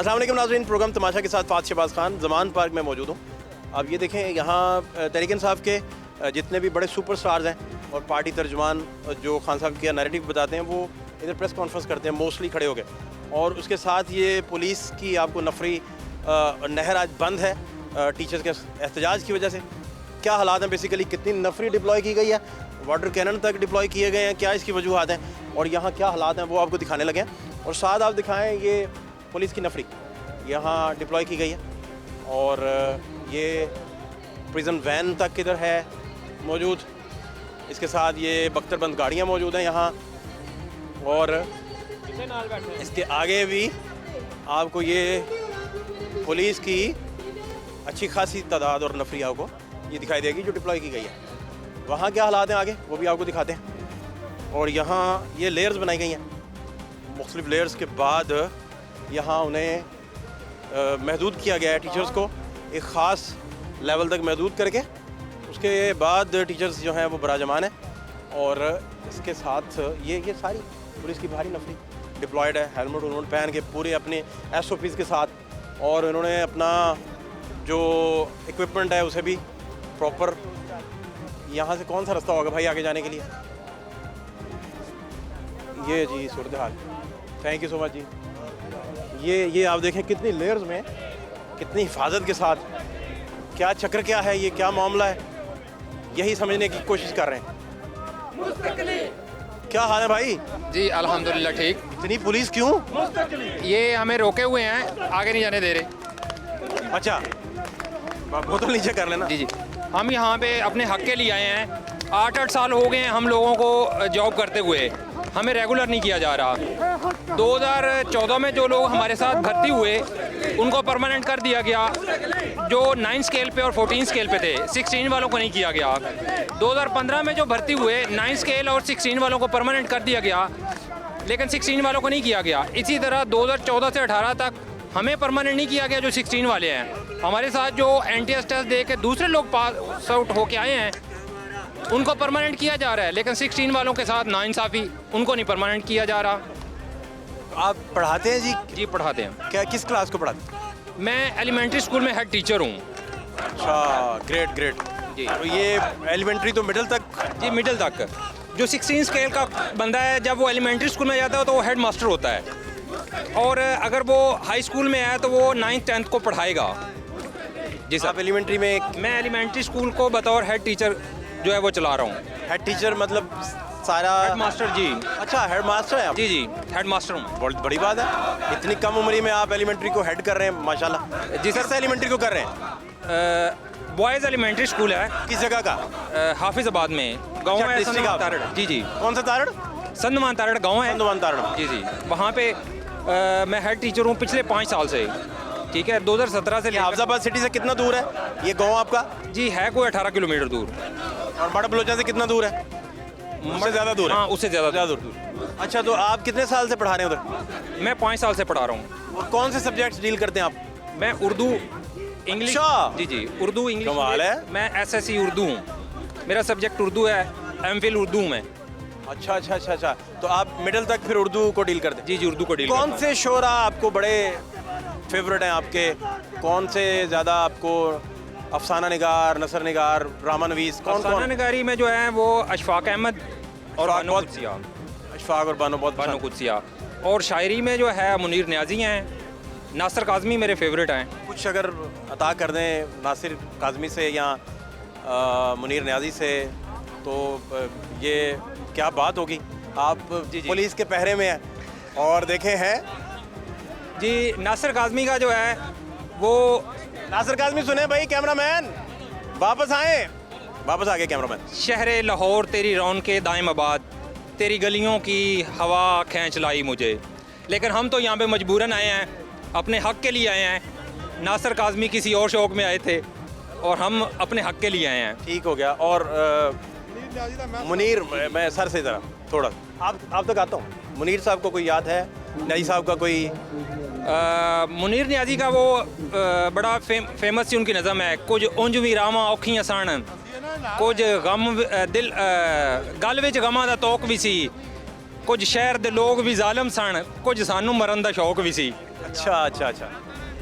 अस्सलाम वालेकुम नाज़रीन, प्रोग्राम तमाशा के साथ फ़ात शहबाज खान ज़मान पार्क में मौजूद हूँ। अब ये देखें, यहाँ तहरीक इंसाफ के जितने भी बड़े सुपर स्टार्स हैं और पार्टी तर्जुमान जो खान साहब का नैरेटिव बताते हैं, वो इधर प्रेस कॉन्फ्रेंस करते हैं मोस्टली खड़े हो गए। और उसके साथ ये पुलिस की आपको नफरी नहर आज बंद है टीचर्स के एहतजाज की वजह से। क्या हालात हैं, बेसिकली कितनी नफरी डिप्लॉय की गई है, वाटर कैनन तक डिप्लॉय किए गए हैं, क्या इसकी वजूहत हैं और यहाँ क्या हालात हैं वो आपको दिखाने लगे हैं। और साथ आप दिखाएं, ये पुलिस की नफरी यहाँ डिप्लॉय की गई है और ये प्रिजन वैन तक किधर है मौजूद। इसके साथ ये बख्तरबंद गाड़ियाँ मौजूद हैं यहाँ और इसके आगे भी आपको ये पुलिस की अच्छी खासी तादाद और नफरी आपको ये दिखाई देगी जो डिप्लॉय की गई है। वहाँ क्या हालात हैं आगे वो भी आपको दिखाते हैं। और यहाँ ये लेयर्स बनाई गई हैं, मुख्तलिफ लेयर्स के बाद यहाँ उन्हें महदूद किया गया है टीचर्स को एक ख़ास लेवल तक महदूद करके। उसके बाद टीचर्स जो हैं वो बराजमान है और इसके साथ ये सारी पुलिस की भारी नफरी डिप्लॉयड है, हेलमेट उन्होंने पहन के पूरे अपने SOPs के साथ, और उन्होंने अपना जो इक्विपमेंट है उसे भी प्रॉपर। यहाँ से कौन सा रास्ता होगा भाई आगे जाने के लिए? ये जी सूरत हाल, थैंक यू सो मच जी। ये आप देखें कितनी लेयर्स में, कितनी हिफाजत के साथ, क्या चक्र क्या है, ये क्या मामला है, यही समझने की कोशिश कर रहे हैं। क्या हाल है भाई? जी अल्हम्दुलिल्लाह ठीक। इतनी पुलिस क्यों? ये हमें रोके हुए हैं, आगे नहीं जाने दे रहे। अच्छा, बोतल नीचे कर लेना। जी जी, हम यहाँ पे अपने हक के लिए आए हैं। 8 साल हो गए हैं हम लोगों को जॉब करते हुए, हमें रेगुलर नहीं किया जा रहा। 2014 में जो लोग हमारे साथ भर्ती हुए उनको परमानेंट कर दिया गया, जो 9 स्केल पे और 14 स्केल पे थे, 16 वालों को नहीं किया गया। 2015 में जो भर्ती हुए 9 स्केल और 16 वालों को परमानेंट कर दिया गया, लेकिन 16 वालों को नहीं किया गया। इसी तरह 2014 से 18 तक हमें परमानेंट नहीं किया गया जो 16 वाले हैं। हमारे साथ जो NTS टेस्ट दे के दूसरे लोग पास आउट होके आए हैं उनको परमानेंट किया जा रहा है, लेकिन 16 वालों के साथ नाइंसाफ़ी, उनको नहीं परमानेंट किया जा रहा। आप पढ़ाते हैं जी? जी पढ़ाते हैं। क्या, किस क्लास को पढ़ाते हैं? मैं एलिमेंट्री स्कूल में हेड टीचर हूँ। अच्छा, ग्रेट ग्रेट जी। तो ये एलिमेंट्री तो मिडिल तक? जी मिडिल तक। जो 16 स्केल का बंदा है, जब वो एलिमेंट्री स्कूल में जाता है तो वो हेड मास्टर होता है, और अगर वो हाई स्कूल में है तो वो 9th 10th को पढ़ाएगा। जी सर। आप एलिमेंट्री में? मैं एलिमेंट्री स्कूल को बतौर हेड टीचर जो है वो चला रहा हूँ। हेड टीचर मतलब सारा? हेड मास्टर जी। अच्छा, हेड मास्टर है आप? जी जी, हेड मास्टर हूँ। बहुत बड़ी बात है, इतनी कम उम्र में आप एलिमेंट्री को हेड कर रहे हैं, माशाल्लाह। जी सर। किस एलिमेंट्री को कर रहे हैं? बॉयज़ एलिमेंट्री स्कूल है। किस जगह का? हाफिज़ाबाद में गाँव है संदमान तारड़। जी जी। कौन सा तारड़? संदमान तारड़ गाँव है। संदमान तारड़। जी जी, वहाँ पे मैं हेड टीचर हूँ पिछले 5 साल से। ठीक है, 2017 से। हाफिज़ाबाद सिटी से कितना दूर है ये गाँव आपका? जी है कोई 18 किलोमीटर दूर। और बड़ा बलोचा से कितना दूर है? उससे ज़्यादा दूर है? हाँ, उससे ज़्यादा दूर। अच्छा, तो आप कितने साल से पढ़ा रहे हैं उधर? मैं 5 साल से पढ़ा रहा हूँ। और कौन से सब्जेक्ट्स डील करते हैं आप? मैं उर्दू, इंग्लिश। अच्छा। जी जी, उर्दू इंग्लिश। कमाल है। मैं SSC उर्दू हूँ, मेरा सब्जेक्ट उर्दू है, MPhil उर्दू में। अच्छा अच्छा अच्छा अच्छा, तो आप मिडिल तक फिर उर्दू को डील करते हैं? जी जी, उर्दू को डील। कौन से शोरा आपको बड़े फेवरेट हैं आपके? कौन से ज़्यादा आपको? अफसाना निगार, नसर निगार, रामा नवीस, कौन? अफसाना निगारी में जो है वो अशफाक अहमद और बानो कुदसिया। अशफाक और बानो कुदसिया। और शायरी में जो है मुनीर न्याजी हैं, नासिर काज़मी मेरे फेवरेट हैं। कुछ अगर अता कर दें नासिर काज़मी से या मुनीर न्याजी से तो ये क्या बात होगी। आप पुलिस के पहरे में हैं और देखे हैं जी। नासिर काज़मी का जो है वो, नासिर काज़मी सुने भाई, कैमरामैन वापस आए, वापस आ गए कैमरामैन। शहरे लाहौर तेरी रौनके दाइम आबाद, तेरी गलियों की हवा खींच लाई मुझे। लेकिन हम तो यहाँ पे मजबूरन आए हैं, अपने हक के लिए आए हैं। नासिर काज़मी किसी और शौक़ में आए थे और हम अपने हक के लिए आए हैं। ठीक हो गया। और मुनीर, मैं सर से ज़रा थोड़ा आप तक आता हूँ। मुनीर साहब को कोई याद है? न्याजी साहब का कोई? मुनीर न्याजी का वो बड़ा फेमस सी उनकी नज़म है, कुछ उंज भी रामा औखियां सन, कुछ गम दिल गल विच गमां दा तोक भी सी, कुछ शहर दे लोग भी जालिम सन, कुछ सानू मरन दा शौक भी सी। अच्छा अच्छा अच्छा,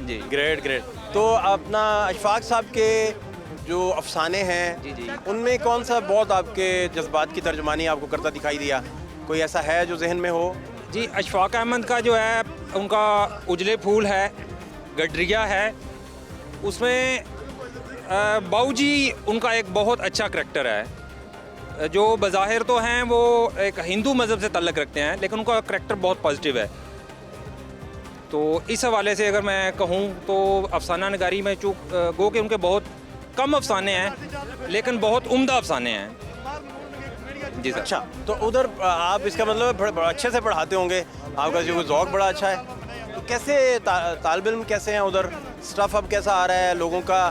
जी ग्रेट ग्रेट। तो अपना अशफाक साहब के जो अफसाने हैं, जी जी। उनमें कौन सा बहुत आपके जज्बात की तर्जुमानी आपको करता दिखाई दिया? कोई ऐसा है जो जहन में हो? जी, अशफाक अहमद का जो है उनका उजले फूल है, गडरिया है, उसमें बाऊजी उनका एक बहुत अच्छा करैक्टर है। जो बज़ाहिर तो हैं वो एक हिंदू मज़हब से तल्लक़ रखते हैं, लेकिन उनका करैक्टर बहुत पॉजिटिव है। तो इस हवाले से अगर मैं कहूँ तो अफसाना नगारी में गो के उनके बहुत कम अफसाने हैं, लेकिन बहुत उम्दा अफसाने हैं। जी सर। अच्छा, तो उधर आप इसका मतलब बड़ा अच्छे से पढ़ाते होंगे, आपका जो ज़ौक़ बड़ा अच्छा है। तो कैसे तालिब इल्म कैसे हैं उधर? स्टफ़ अब कैसा आ रहा है? लोगों का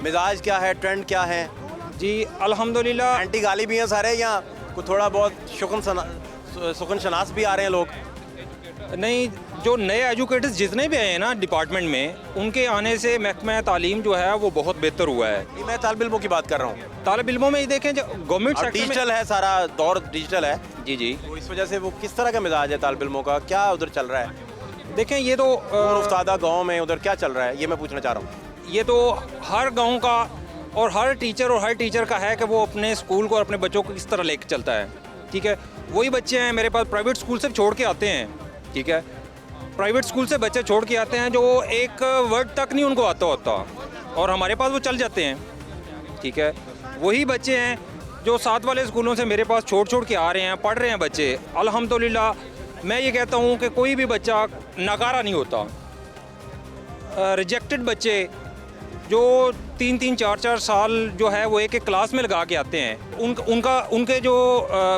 मिजाज क्या है? ट्रेंड क्या है? जी अल्हम्दुलिल्लाह। एंटी गाली भी हैं सारे, या कुछ थोड़ा बहुत सुकन शनास भी आ रहे हैं लोग? नहीं, जो नए एजुकेटर्स जितने भी आए हैं ना डिपार्टमेंट में, उनके आने से महकमा तालीम जो है वो बहुत बेहतर हुआ है। नहीं, मैं तालिब इल्मों की बात कर रहा हूँ। तालिब इल्मों में ये देखें जो गवर्नमेंट सेक्टर में डिजिटल है, सारा दौर डिजिटल है, जी जी, तो इस वजह से वो किस तरह का मिजाज है तालिब इल्मों का? क्या उधर चल रहा है? देखें ये तो उफ्तादा गाँव में उधर क्या चल रहा है, ये मैं पूछना चाह रहा हूँ। ये तो हर गांव का और हर टीचर का है कि वो अपने स्कूल को और अपने बच्चों को किस तरह लेकर चलता है। ठीक है, वही बच्चे हैं मेरे पास प्राइवेट स्कूल से छोड़ के आते हैं। ठीक है, प्राइवेट स्कूल से बच्चे छोड़ के आते हैं जो एक वर्ड तक नहीं उनको आता होता, और हमारे पास वो चल जाते हैं। ठीक है, वही बच्चे हैं जो साथ वाले स्कूलों से मेरे पास छोड़ के आ रहे हैं, पढ़ रहे हैं बच्चे। अल्हम्दुलिल्लाह मैं ये कहता हूँ कि कोई भी बच्चा नकारा नहीं होता। रिजेक्टेड बच्चे जो 3-3, 4-4 साल जो है वो एक क्लास में लगा के आते हैं, उनके जो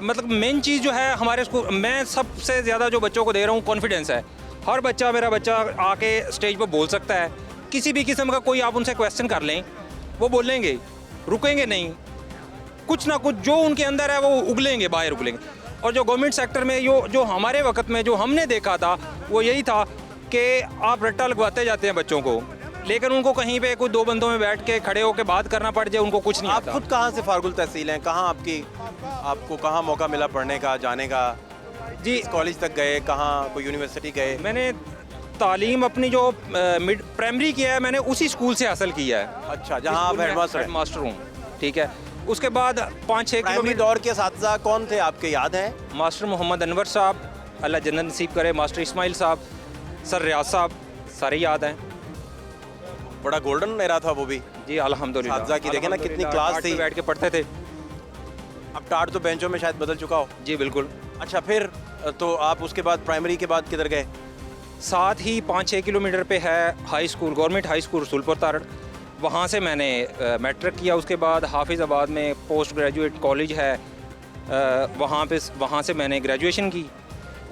मतलब मेन चीज़ जो है हमारे स्कूल मैं सबसे ज़्यादा जो बच्चों को दे रहा हूँ कॉन्फिडेंस है। हर बच्चा मेरा बच्चा आके स्टेज पर बोल सकता है, किसी भी किस्म का कोई आप उनसे क्वेश्चन कर लें वो बोलेंगे, रुकेंगे नहीं, कुछ ना कुछ जो उनके अंदर है वो उगलेंगे, बाहर उगलेंगे। और जो गवर्नमेंट सेक्टर में जो हमारे वक्त में जो हमने देखा था वो यही था कि आप रट्टा लगवाते जाते हैं बच्चों को, लेकिन उनको कहीं पे कुछ 2 बंदों में बैठ के खड़े होकर बात करना पड़ जाए, उनको कुछ नहीं आप आता। खुद कहाँ से फारगुल तहसील हैं? कहाँ आपको कहाँ मौका मिला पढ़ने का, जाने का? जी, कॉलेज तक गए, कहाँ कोई यूनिवर्सिटी गए? मैंने तालीम अपनी जो मिड प्राइमरी किया है मैंने उसी स्कूल से हासिल किया है। अच्छा, जहाँ आप हेडमास्टर हूँ। ठीक है, उसके बाद 5-6 प्राइमरी किलोमीटर दौर के साथी कौन थे आपके, याद हैं? मास्टर मोहम्मद अनवर साहब, अल्लाह जन्नत नसीब करे, मास्टर इस्माइल साहब, सर रियाज साहब, सारे याद हैं। बड़ा गोल्डन एरा था वो भी। जी अल्हम्दुलिल्लाह। साथी की देखें ना कितनी क्लास थी, बैठ के पढ़ते थे। अब टाट तो बेंचों में शायद बदल चुका हो। जी बिल्कुल। अच्छा, फिर तो आप उसके बाद प्राइमरी के बाद किधर गए? साथ ही 5-6 किलोमीटर पे है high school, government high school Rasulpur Tarar, वहाँ से मैंने मैट्रिक किया। उसके बाद हाफिज़ाबाद में पोस्ट ग्रेजुएट कॉलेज है, वहाँ से मैंने ग्रेजुएशन की।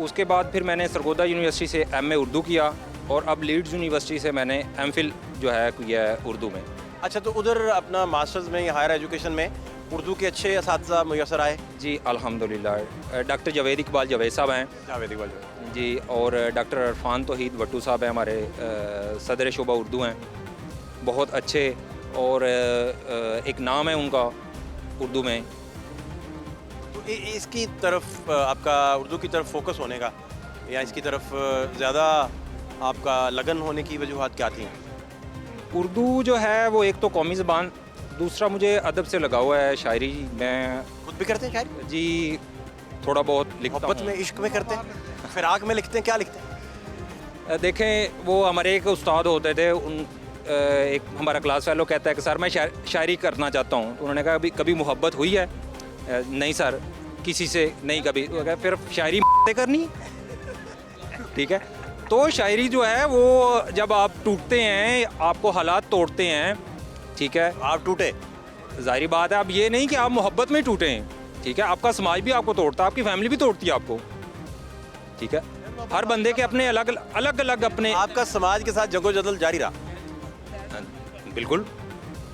उसके बाद फिर मैंने सरगोदा यूनिवर्सिटी से एमए उर्दू किया, और अब लीड्स यूनिवर्सिटी से मैंने एमफिल जो है किया है उर्दू में। अच्छा, तो उधर अपना मास्टर्स में या हायर एजुकेशन में उर्दू के अच्छे असातिज़ा मुयसर आए? जी अल्हम्दुलिल्लाह। डॉक्टर जावेद इकबाल जावेद साहब हैं जावेद इकबाल जी, और डॉक्टर इरफान तौहीद भट्टू साहब हैं हमारे सदर शोबा उर्दू हैं, बहुत अच्छे, और एक नाम है उनका उर्दू में। तो इसकी तरफ आपका उर्दू की तरफ फोकस होने का या इसकी तरफ ज़्यादा आपका लगन होने की वजूहत क्या थी? उर्दू जो है वो एक तो कौमी ज़बान, दूसरा मुझे अदब से लगा हुआ है, शायरी मैं खुद भी करते हैं शायरी? जी थोड़ा बहुत लिखता मोहब्बत हूँ। में, इश्क में करते हैं, फिराक में लिखते हैं, क्या लिखते हैं? देखें, वो हमारे एक उस्ताद होते थे, एक हमारा क्लास फेलो कहता है कि सर मैं शायरी करना चाहता हूँ। तो उन्होंने कहा कभी मोहब्बत हुई है? नहीं सर, किसी से नहीं कभी। तो कहा फिर शायरी करनी। ठीक है, तो शायरी जो है वो जब आप टूटते हैं, आपको हालात तोड़ते हैं, ठीक है, आप टूटे, जाहिर बात है, अब ये नहीं कि आप मोहब्बत में टूटे हैं। ठीक है, आपका समाज भी आपको तोड़ता है, आपकी फैमिली भी तोड़ती है आपको। ठीक है, हर बंदे के अपने अलग अलग अपने। आपका समाज के साथ जगोजदल जारी रहा? बिल्कुल,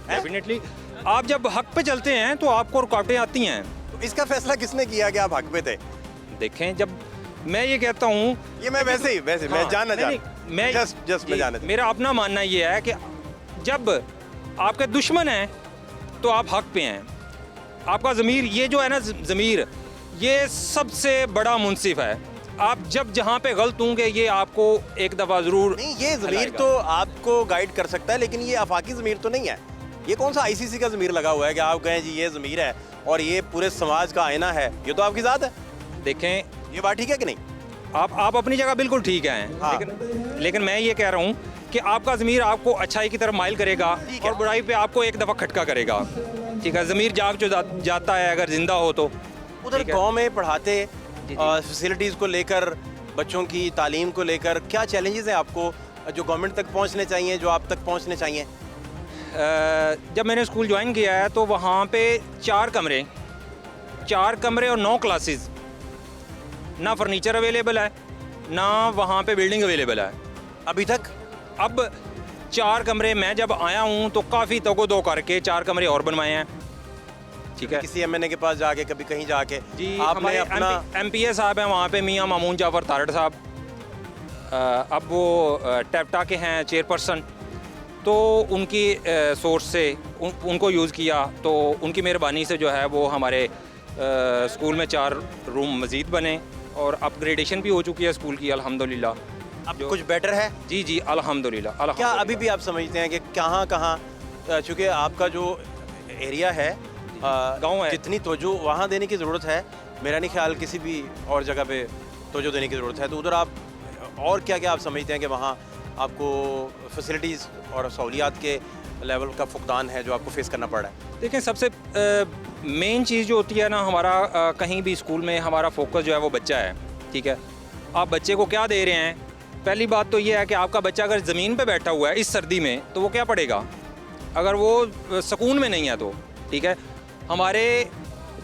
डेफिनेटली। आप जब हक पे चलते हैं तो आपको रुकावटें आती हैं। तो इसका फैसला किसने किया कि आप हक पे थे? देखें, जब मैं ये कहता हूँ, ये मैं वैसे मैं जानना चाह मैं जस्ट मैं जानना मेरा अपना मानना ये है कि जब आपके दुश्मन हैं तो आप हक पे हैं। आपका ज़मीर, ये जो है ना ज़मीर, ये सबसे बड़ा मुनसिफ है। आप जब जहाँ पे गलत होंगे ये आपको एक दफ़ा ज़रूर नहीं, ये ज़मीर तो आपको गाइड कर सकता है, लेकिन ये आफाकी ज़मीर तो नहीं है। ये कौन सा आईसीसी का ज़मीर लगा हुआ है कि आप कहें जी ये ज़मीर है और ये पूरे समाज का आईना है? ये तो आपकी ज़ात है। देखें, ये बात ठीक है कि नहीं? आप अपनी जगह बिल्कुल ठीक हैं, हाँ। लेकिन मैं ये कह रहा हूँ कि आपका ज़मीर आपको अच्छाई की तरफ माइल करेगा ठीक है। और बुराई पे आपको एक दफ़ा खटका करेगा। ठीक है, ज़मीर जाग जो जाता है अगर ज़िंदा हो तो। उधर ठीक है। गांव में पढ़ाते जी। फैसिलिटीज़ को लेकर, बच्चों की तालीम को लेकर क्या चैलेंजेस हैं आपको जो गवर्नमेंट तक पहुंचने चाहिए, जो आप तक पहुंचने चाहिए? जब मैंने स्कूल ज्वाइन किया है तो वहाँ पे 4 कमरे और 9 क्लासेस, ना फर्नीचर अवेलेबल है, ना वहाँ पे बिल्डिंग अवेलेबल है अभी तक। अब 4 कमरे, मैं जब आया हूँ तो काफ़ी तगो-दो करके 4 कमरे और बनवाए हैं। ठीक है किसी एमएनए के पास जाके, कभी कहीं जाके जी, आपने हमारे अपना एमपीए साहब हैं वहाँ पे, मियाँ मामून जाफर तारड़ साहब, अब वो टेप्टा के हैं चेयरपर्सन, तो उनकी सोर्स से उनको यूज़ किया, तो उनकी मेहरबानी से जो है वो हमारे स्कूल में 4 रूम मज़ीद बने और अपग्रेडेशन भी हो चुकी है स्कूल की अल्हम्दुलिल्लाह। अब कुछ बेटर है जी अल्हम्दुलिल्लाह। क्या? अभी भी आप समझते हैं कि कहाँ कहाँ, चूँकि आपका जो एरिया है, गाँव है, जितनी तवज्जो वहाँ देने की ज़रूरत है, मेरा नहीं ख्याल किसी भी और जगह पे तवज्जो देने की ज़रूरत है। तो उधर आप और क्या क्या आप समझते हैं कि वहाँ आपको फैसिलिटीज़ और सहूलियात के लेवल का फुकदान है जो आपको फेस करना पड़ रहा है? देखें, सबसे मेन चीज़ जो होती है ना हमारा, कहीं भी स्कूल में हमारा फोकस जो है वो बच्चा है। ठीक है, आप बच्चे को क्या दे रहे हैं? पहली बात तो ये है कि आपका बच्चा अगर ज़मीन पे बैठा हुआ है इस सर्दी में तो वो क्या पढ़ेगा, अगर वो सुकून में नहीं है तो। ठीक है, हमारे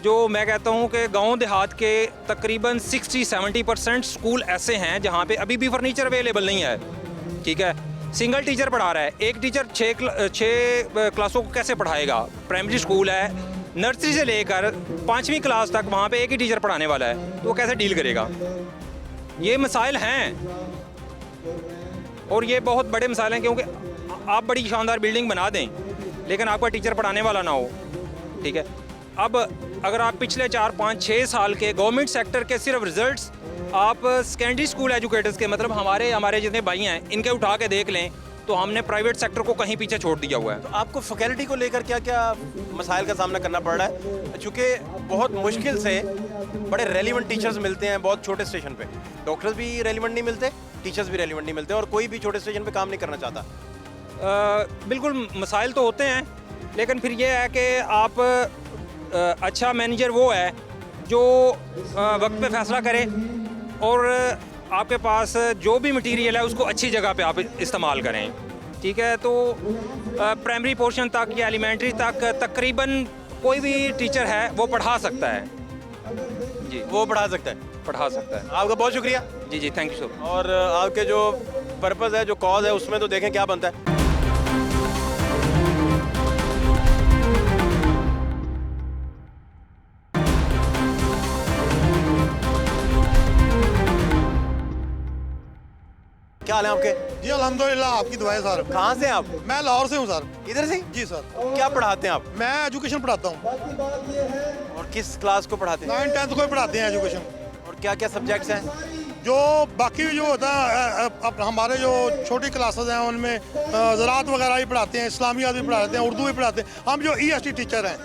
जो मैं कहता हूँ कि गांव देहात के तकरीबन 60-70% स्कूल ऐसे हैं जहाँ पे अभी भी फर्नीचर अवेलेबल नहीं है। ठीक है, सिंगल टीचर पढ़ा रहा है, एक टीचर 6 क्लासों को कैसे पढ़ाएगा? प्राइमरी स्कूल है, नर्सरी से लेकर 5वीं क्लास तक वहाँ पे एक ही टीचर पढ़ाने वाला है, तो वो कैसे डील करेगा? ये मसाइल हैं और ये बहुत बड़े मसाइल हैं, क्योंकि आप बड़ी शानदार बिल्डिंग बना दें लेकिन आपका टीचर पढ़ाने वाला ना हो। ठीक है, अब अगर आप पिछले 4-5-6 साल के गवर्नमेंट सेक्टर के सिर्फ रिजल्ट्स आप सेकेंडरी स्कूल एजुकेटर्स के, मतलब हमारे जितने भाई हैं, इनके उठा के देख लें तो हमने प्राइवेट सेक्टर को कहीं पीछे छोड़ दिया हुआ है। तो आपको फैकल्टी को लेकर क्या क्या मसाइल का सामना करना पड़ रहा है? चूँकि बहुत मुश्किल से बड़े रेलिवेंट टीचर्स मिलते हैं बहुत छोटे स्टेशन पे। डॉक्टर्स भी रेलिवेंट नहीं मिलते, टीचर्स भी रेलिवेंट नहीं मिलते, और कोई भी छोटे स्टेशन पे काम नहीं करना चाहता। बिल्कुल मसाइल तो होते हैं, लेकिन फिर ये है कि आप अच्छा मैनेजर वो है जो वक्त पे फैसला करे और आपके पास जो भी मटेरियल है उसको अच्छी जगह पे आप इस्तेमाल करें। ठीक है, तो प्राइमरी पोर्शन तक या एलिमेंट्री तक तकरीबन कोई भी टीचर है वो पढ़ा सकता है। जी, वो पढ़ा सकता है। आपका बहुत शुक्रिया। जी थैंक यू सो मच। और आपके जो पर्पज़ है, जो कॉज है, उसमें तो देखें क्या बनता है। क्या हाल है आपके? जी अल्हम्दुलिल्लाह, आपकी दुआएं सर। कहाँ से हैं आप? मैं लाहौर से हूँ सर। इधर से? जी सर। क्या पढ़ाते हैं आप? मैं एजुकेशन पढ़ाता हूँ। और किस क्लास को पढ़ाते हैं? 9th-10th को ही पढ़ाते हैं एजुकेशन। और क्या क्या सब्जेक्ट्स हैं? जो बाकी जो होता है अब हमारे जो छोटी क्लासेस हैं उनमें ज़राअत वगैरह भी पढ़ाते हैं, इस्लामियात भी पढ़ाते हैं, उर्दू भी पढ़ाते हैं। हम जो EST टीचर हैं,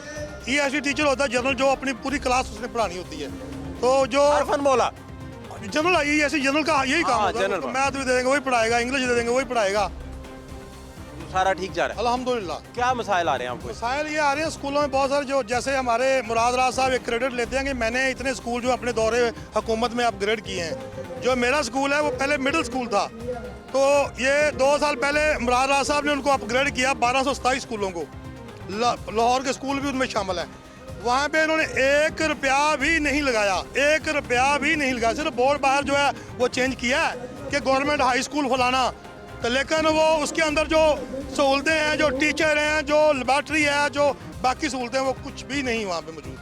EST टीचर होता है जनरल, जो अपनी पूरी क्लास उसने पढ़ानी होती है। तो जो अरफन मौला जनरल जनरल का यही काम होता है। जनरल मैथ भी दे देंगे वही पढ़ाएगा, इंग्लिश दे देंगे वही पढ़ाएगा। सारा ठीक जा रहा है? अल्हम्दुलिल्लाह। क्या मसाइल आ रहे हैं आपको? मसाइल ये आ रहे हैं स्कूलों में बहुत सारे, जो जैसे हमारे मुराद राज साहब एक क्रेडिट लेते हैं कि मैंने इतने स्कूल जो अपने दौरे हुकूमत में अपग्रेड किए हैं। जो मेरा स्कूल है वो पहले मिडिल स्कूल था, तो ये 2 साल पहले मुराद राज साहब ने उनको अपग्रेड किया 1227 स्कूलों को। लाहौर के स्कूल भी उनमें शामिल हैं। वहाँ पे इन्होंने 1 रुपया भी नहीं लगाया, 1 रुपया भी नहीं लगाया। सिर्फ बोर्ड बाहर जो है वो चेंज किया है कि गवर्नमेंट हाई स्कूल खुलाना, तो लेकिन वो उसके अंदर जो सहूलतें हैं, जो टीचर हैं, जो लेबॉर्ट्री है, जो बाकी सहूलतें हैं, वो कुछ भी नहीं वहाँ पे मौजूद।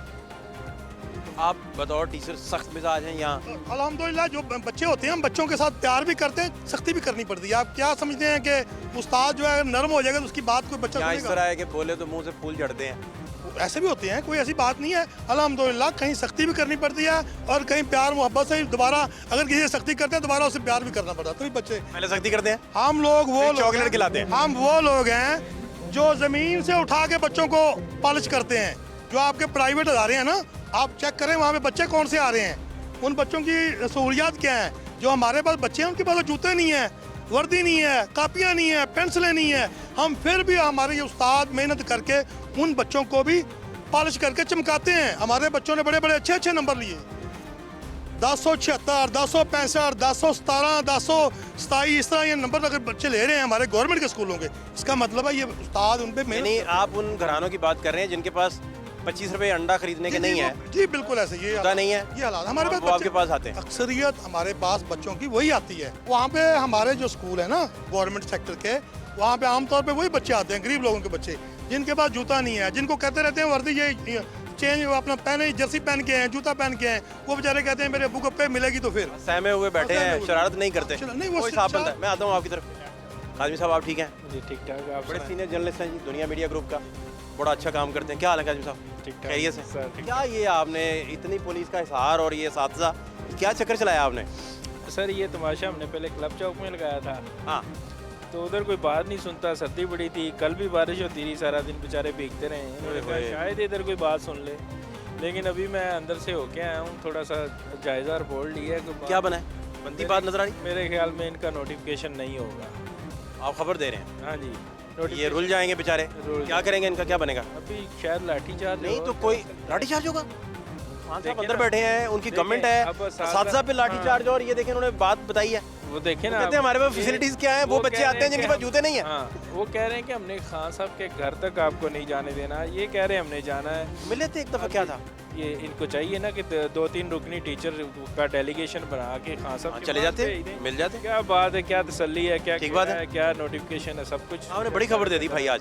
आप बतौर टीचर सख्त मिजाज हैं यहाँ? अल्हम्दुलिल्लाह, जो बच्चे होते हैं हम बच्चों के साथ प्यार भी करते हैं, सख्ती भी करनी पड़ती है। आप क्या समझते हैं कि उस्ताद जो है नरम हो जाएगा तो उसकी बात कोई बच्चा यहाँ इस सुनेगा? तरह है कि बोले तो मुंह से फूल झड़ते हैं। ऐसे भी होते हैं, कोई ऐसी बात नहीं है। अल्हम्दुलिल्लाह कहीं सख्ती भी करनी पड़ती है और कहीं प्यार मोहब्बत से दोबारा, अगर किसी से सख्ती करते हैं दोबारा उससे प्यार भी करना पड़ता है। तभी बच्चे, पहले सख्ती करते हैं, हम लोग वो लोग चॉकलेट खिलाते हैं। हम वो लोग हैं जो ज़मीन से उठा के बच्चों को पॉलिश करते हैं। जो आपके प्राइवेट अदारे हैं ना, आप चेक करें वहाँ पे बच्चे कौन से आ रहे हैं, उन बच्चों की सहूलियात क्या है। जो हमारे पास बच्चे हैं उनके पास जूते नहीं है, वर्दी नहीं है, कापियाँ नहीं है, पेंसिलें नहीं है। हम फिर भी हमारे ये उस्ताद मेहनत करके उन बच्चों को भी पॉलिश करके चमकाते हैं। हमारे बच्चों ने बड़े बड़े अच्छे नंबर लिए, 1076, 1065, 1017, 1027, इस तरह ये नंबर अगर बच्चे ले रहे हैं हमारे गवर्नमेंट के स्कूलों के, इसका मतलब है ये उस्ताद उन पे नहीं मेहनत। आप उन घरानों की बात कर रहे हैं जिनके पास 25 रुपए अंडा खरीदने के नहीं है, जी बिल्कुल ऐसे ये पता नहीं है, ये हालात हमारे पास वो आपके बच्चे- पास आते हैं। अक्सरियत हमारे पास बच्चों की वही आती है। वहाँ पे हमारे जो स्कूल है ना गवर्नमेंट सेक्टर के, वहाँ पे आमतौर पे वही बच्चे आते हैं, गरीब लोगों के बच्चे जिनके पास जूता नहीं है, जिनको कहते रहते हैं वर्दी ये चेंज अपना पहने, जर्सी पहन के हैं, जूता पहन के हैं, वो बेचारे कहते हैं मेरे अब्बू को पे मिलेगी तो फिर सहमे हुए बैठे सहमे हैं, हुए। शरारत नहीं करते, नहीं, वो कोई साफ बनता है। मैं आता हूँ आपकी तरफ। काजमी साहब आप ठीक हैं? जी ठीक ठाक। आप बड़े सुनाएं? सीनियर जर्नलिस्ट हैं जी, दुनिया मीडिया ग्रुप का, बड़ा अच्छा काम करते हैं। क्या हाल है काजमी साहब? ठीक ठाक खैरियत से? सर, ठीक क्या ये आपने इतनी पुलिस का हिसार और ये साथसा, क्या चक्कर चलाया आपने? सर ये तमाशा हमने पहले क्लब चौक में लगाया था, हाँ, तो उधर कोई बात नहीं सुनता, सर्दी बड़ी थी, कल भी बारिश होती रही, सारा दिन बेचारे भीगते रहे। इन्होंने कहा ओए। शायद इधर कोई बात सुन ले, लेकिन अभी मैं अंदर से होके आया हूँ, थोड़ा सा जायज़ा रिपोर्ट लिया है। कोई बात- क्या बना है? बनती बात नजर आ रही? मेरे ख्याल में इनका नोटिफिकेशन नहीं होगा। आप खबर दे रहे हैं? हाँ जी, ये notification- रुल जाएंगे बेचारे, रुल क्या करेंगे? इनका क्या बनेगा? अभी शायद लाठी चार्ज नहीं तो कोई लाठीचार्ज होगा? खान साहब देखिए अंदर ना, बैठे हैं, उनकी देखिए, गवर्नमेंट है, अब साथसा पे लाठीचार्ज, और ये देखें उन्होंने बात बताई है, वो देखे ना, कहते हैं हमारे पास ये- फैसिलिटीज क्या है, वो बच्चे कह आते रहे हैं जिनके कि पास जूते नहीं है। हाँ, वो कह रहे हैं कि हमने खान साहब के घर तक आपको नहीं जाने देना, ये कह रहे हैं हमने जाना है। मिले थे एक दफा, क्या था? ये इनको चाहिए ना कि 2-3 रुकनी टीचर का डेलीगेशन बना के खान साहब हाँ, के चले पास जाते, भेज दें। मिल जाते। क्या बात है, क्या तसल्ली है, क्या ठीक बात है। क्या नोटिफिकेशन है, सब कुछ। आपने बड़ी खबर दे दी भाई आज,